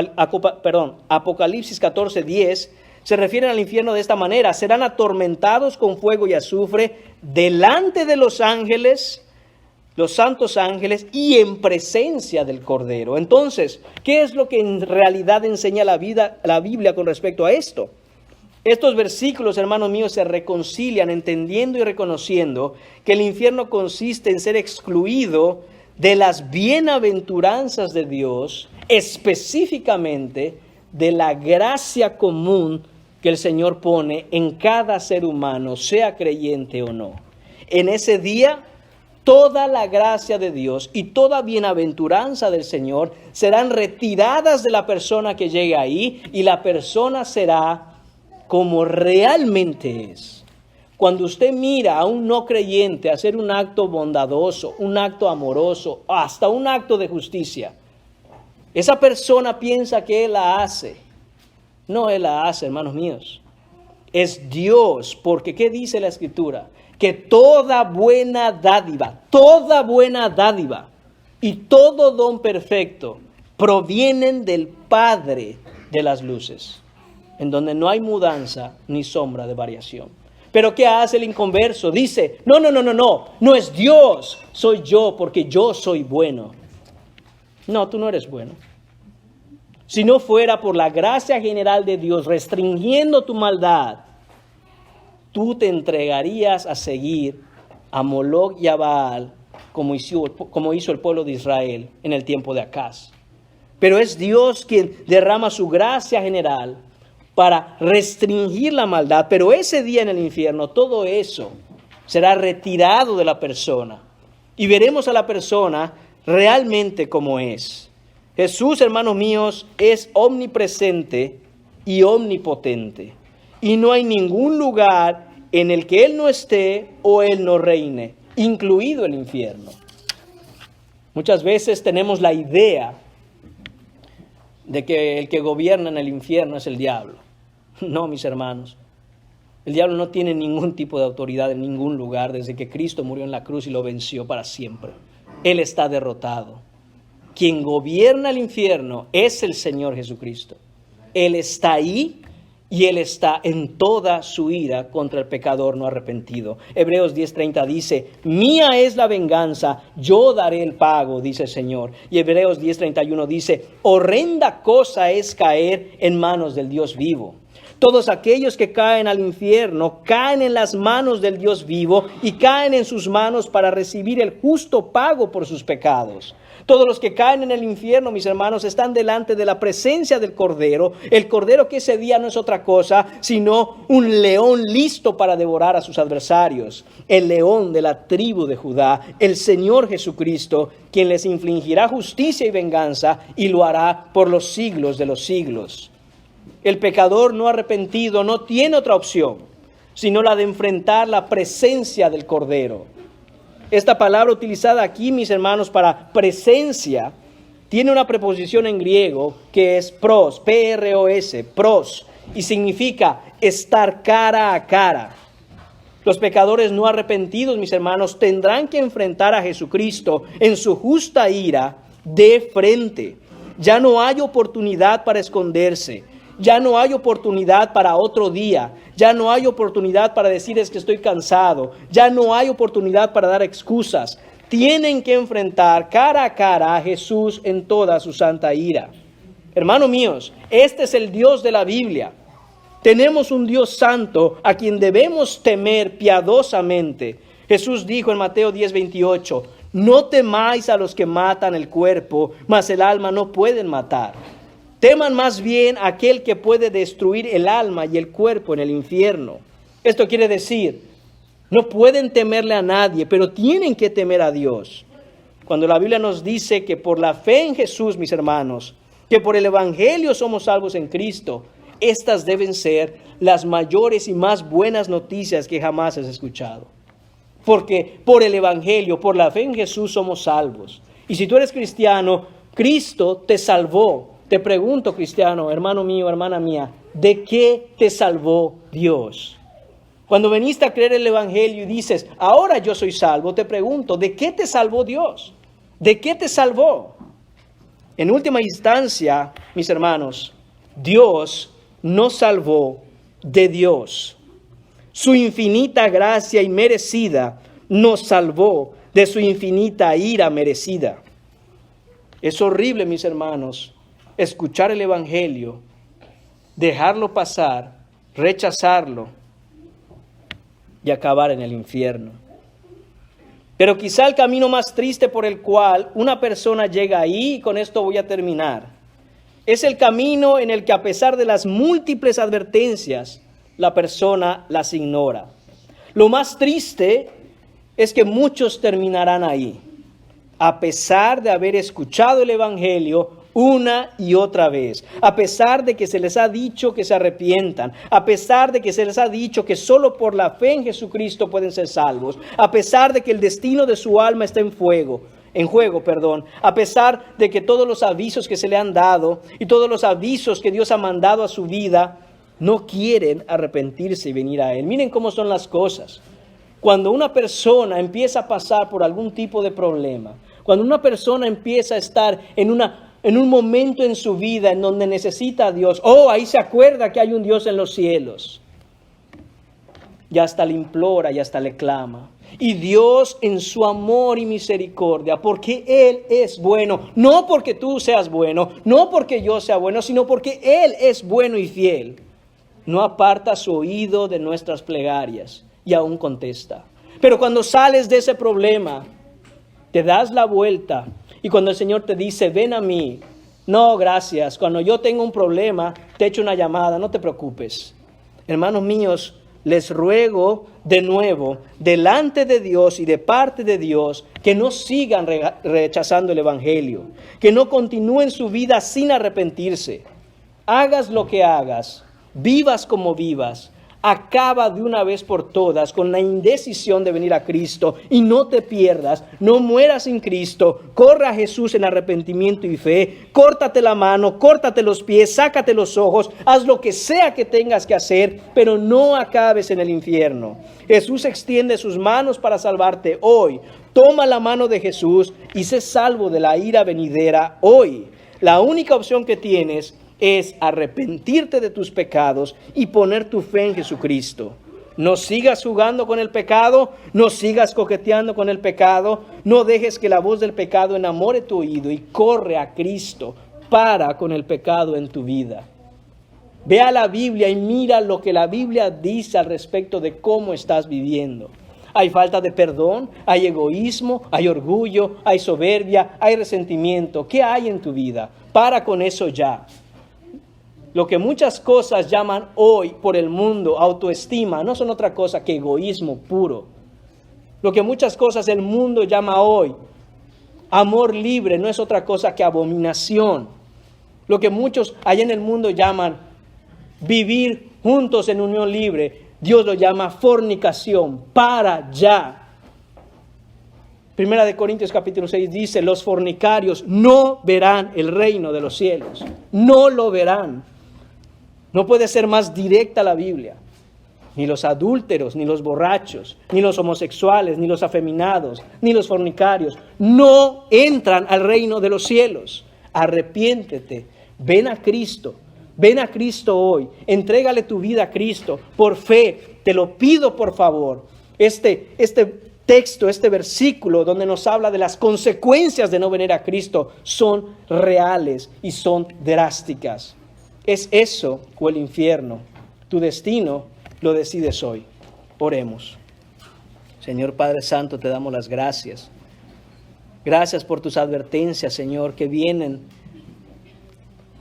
Apocalipsis 14:10, se refieren al infierno de esta manera: serán atormentados con fuego y azufre delante de los ángeles, los santos ángeles, y en presencia del Cordero. Entonces, ¿qué es lo que en realidad enseña la Biblia con respecto a esto? Estos versículos, hermanos míos, se reconcilian entendiendo y reconociendo que el infierno consiste en ser excluido de las bienaventuranzas de Dios, específicamente de la gracia común que el Señor pone en cada ser humano, sea creyente o no. En ese día, toda la gracia de Dios y toda bienaventuranza del Señor serán retiradas de la persona que llegue ahí, y la persona será como realmente es. Cuando usted mira a un no creyente hacer un acto bondadoso, un acto amoroso, hasta un acto de justicia, esa persona piensa que él la hace. No, él la hace, hermanos míos. Es Dios, porque ¿qué dice la Escritura? Que toda buena dádiva y todo don perfecto provienen del Padre de las luces, en donde no hay mudanza ni sombra de variación. Pero ¿qué hace el inconverso? Dice, no es Dios, soy yo, porque yo soy bueno. No, tú no eres bueno. Si no fuera por la gracia general de Dios restringiendo tu maldad, tú te entregarías a seguir a Moloc y a Baal, como hizo el pueblo de Israel en el tiempo de Acaz. Pero es Dios quien derrama su gracia general para restringir la maldad. Pero ese día en el infierno, todo eso será retirado de la persona, y veremos a la persona realmente como es. Jesús, hermanos míos, es omnipresente y omnipotente, y no hay ningún lugar en el que Él no esté o Él no reine, incluido el infierno. Muchas veces tenemos la idea de que el que gobierna en el infierno es el diablo. No, mis hermanos, el diablo no tiene ningún tipo de autoridad en ningún lugar desde que Cristo murió en la cruz y lo venció para siempre. Él está derrotado. Quien gobierna el infierno es el Señor Jesucristo. Él está ahí, y Él está en toda su ira contra el pecador no arrepentido. Hebreos 10:30 dice, mía es la venganza, yo daré el pago, dice el Señor. Y Hebreos 10:31 dice, horrenda cosa es caer en manos del Dios vivo. Todos aquellos que caen al infierno caen en las manos del Dios vivo, y caen en sus manos para recibir el justo pago por sus pecados. Todos los que caen en el infierno, mis hermanos, están delante de la presencia del Cordero. El Cordero que ese día no es otra cosa sino un león listo para devorar a sus adversarios. El león de la tribu de Judá, el Señor Jesucristo, quien les infligirá justicia y venganza, y lo hará por los siglos de los siglos. El pecador no arrepentido no tiene otra opción sino la de enfrentar la presencia del Cordero. Esta palabra utilizada aquí, mis hermanos, para presencia, tiene una preposición en griego que es pros, P-R-O-S, pros, y significa estar cara a cara. Los pecadores no arrepentidos, mis hermanos, tendrán que enfrentar a Jesucristo en su justa ira de frente. Ya no hay oportunidad para esconderse. Ya no hay oportunidad para otro día. Ya no hay oportunidad para decir es que estoy cansado. Ya no hay oportunidad para dar excusas. Tienen que enfrentar cara a cara a Jesús en toda su santa ira. Hermanos míos, este es el Dios de la Biblia. Tenemos un Dios santo a quien debemos temer piadosamente. Jesús dijo en Mateo 10:28, no temáis a los que matan el cuerpo, mas el alma no pueden matar. Teman más bien a aquel que puede destruir el alma y el cuerpo en el infierno. Esto quiere decir, no pueden temerle a nadie, pero tienen que temer a Dios. Cuando la Biblia nos dice que por la fe en Jesús, mis hermanos, que por el Evangelio somos salvos en Cristo, estas deben ser las mayores y más buenas noticias que jamás has escuchado. Porque por el Evangelio, por la fe en Jesús somos salvos. Y si tú eres cristiano, Cristo te salvó. Te pregunto, cristiano, hermano mío, hermana mía, ¿de qué te salvó Dios? Cuando veniste a creer el Evangelio y dices, ahora yo soy salvo, te pregunto, ¿de qué te salvó Dios? ¿De qué te salvó? En última instancia, mis hermanos, Dios nos salvó de Dios. Su infinita gracia inmerecida nos salvó de su infinita ira merecida. Es horrible, mis hermanos, escuchar el Evangelio, dejarlo pasar, rechazarlo y acabar en el infierno. Pero quizá el camino más triste por el cual una persona llega ahí, y con esto voy a terminar, es el camino en el que a pesar de las múltiples advertencias, la persona las ignora. Lo más triste es que muchos terminarán ahí, a pesar de haber escuchado el Evangelio una y otra vez, a pesar de que se les ha dicho que se arrepientan, a pesar de que se les ha dicho que solo por la fe en Jesucristo pueden ser salvos, a pesar de que el destino de su alma está en juego, a pesar de que todos los avisos que se le han dado y todos los avisos que Dios ha mandado a su vida, no quieren arrepentirse y venir a Él. Miren cómo son las cosas. Cuando una persona empieza a pasar por algún tipo de problema, cuando una persona empieza a estar en un momento en su vida en donde necesita a Dios, ahí se acuerda que hay un Dios en los cielos. Y hasta le implora y hasta le clama. Y Dios en su amor y misericordia, porque Él es bueno, no porque tú seas bueno, no porque yo sea bueno, sino porque Él es bueno y fiel, no aparta su oído de nuestras plegarias y aún contesta. Pero cuando sales de ese problema, te das la vuelta y cuando el Señor te dice, ven a mí, no, gracias, cuando yo tengo un problema, te echo una llamada, no te preocupes. Hermanos míos, les ruego de nuevo, delante de Dios y de parte de Dios, que no sigan rechazando el Evangelio, que no continúen su vida sin arrepentirse. Hagas lo que hagas, vivas como vivas, acaba de una vez por todas con la indecisión de venir a Cristo y no te pierdas, no mueras sin Cristo, corre a Jesús en arrepentimiento y fe, córtate la mano, córtate los pies, sácate los ojos, haz lo que sea que tengas que hacer, pero no acabes en el infierno. Jesús extiende sus manos para salvarte hoy. Toma la mano de Jesús y sé salvo de la ira venidera hoy. La única opción que tienes es arrepentirte de tus pecados y poner tu fe en Jesucristo. No sigas jugando con el pecado, no sigas coqueteando con el pecado, no dejes que la voz del pecado enamore tu oído y corre a Cristo. Para con el pecado en tu vida. Ve a la Biblia y mira lo que la Biblia dice al respecto de cómo estás viviendo. Hay falta de perdón, hay egoísmo, hay orgullo, hay soberbia, hay resentimiento. ¿Qué hay en tu vida? Para con eso ya. Lo que muchas cosas llaman hoy por el mundo autoestima, no son otra cosa que egoísmo puro. Lo que muchas cosas el mundo llama hoy amor libre, no es otra cosa que abominación. Lo que muchos allá en el mundo llaman vivir juntos en unión libre, Dios lo llama fornicación. Para ya. Primera de Corintios capítulo 6 dice, los fornicarios no verán el reino de los cielos. No lo verán. No puede ser más directa la Biblia. ni los adúlteros, ni los borrachos, ni los homosexuales, ni los afeminados, ni los fornicarios, no entran al reino de los cielos. Arrepiéntete, ven a Cristo hoy, entrégale tu vida a Cristo por fe, te lo pido por favor. Este texto, este versículo donde nos habla de las consecuencias de no venir a Cristo son reales y son drásticas. ¿Es eso o el infierno? Tu destino lo decides hoy. Oremos. Señor Padre Santo, te damos las gracias. Gracias por tus advertencias, Señor, que vienen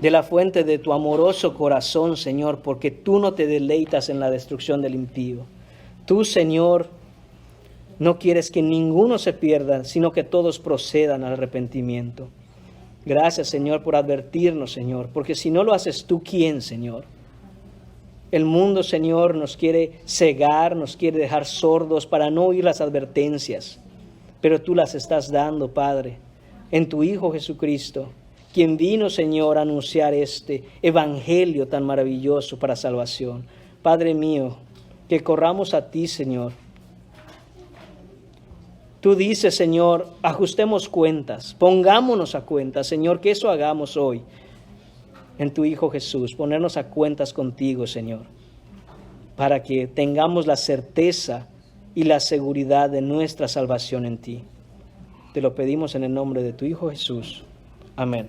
de la fuente de tu amoroso corazón, Señor, porque tú no te deleitas en la destrucción del impío. Tú, Señor, no quieres que ninguno se pierda, sino que todos procedan al arrepentimiento. Gracias, Señor, por advertirnos, Señor, porque si no lo haces tú, ¿quién, Señor? El mundo, Señor, nos quiere cegar, nos quiere dejar sordos para no oír las advertencias, pero tú las estás dando, Padre, en tu Hijo Jesucristo, quien vino, Señor, a anunciar este evangelio tan maravilloso para salvación. Padre mío, que corramos a ti, Señor. Tú dices, Señor, ajustemos cuentas, pongámonos a cuentas, Señor, que eso hagamos hoy en tu Hijo Jesús, ponernos a cuentas contigo, Señor, para que tengamos la certeza y la seguridad de nuestra salvación en ti. Te lo pedimos en el nombre de tu Hijo Jesús. Amén.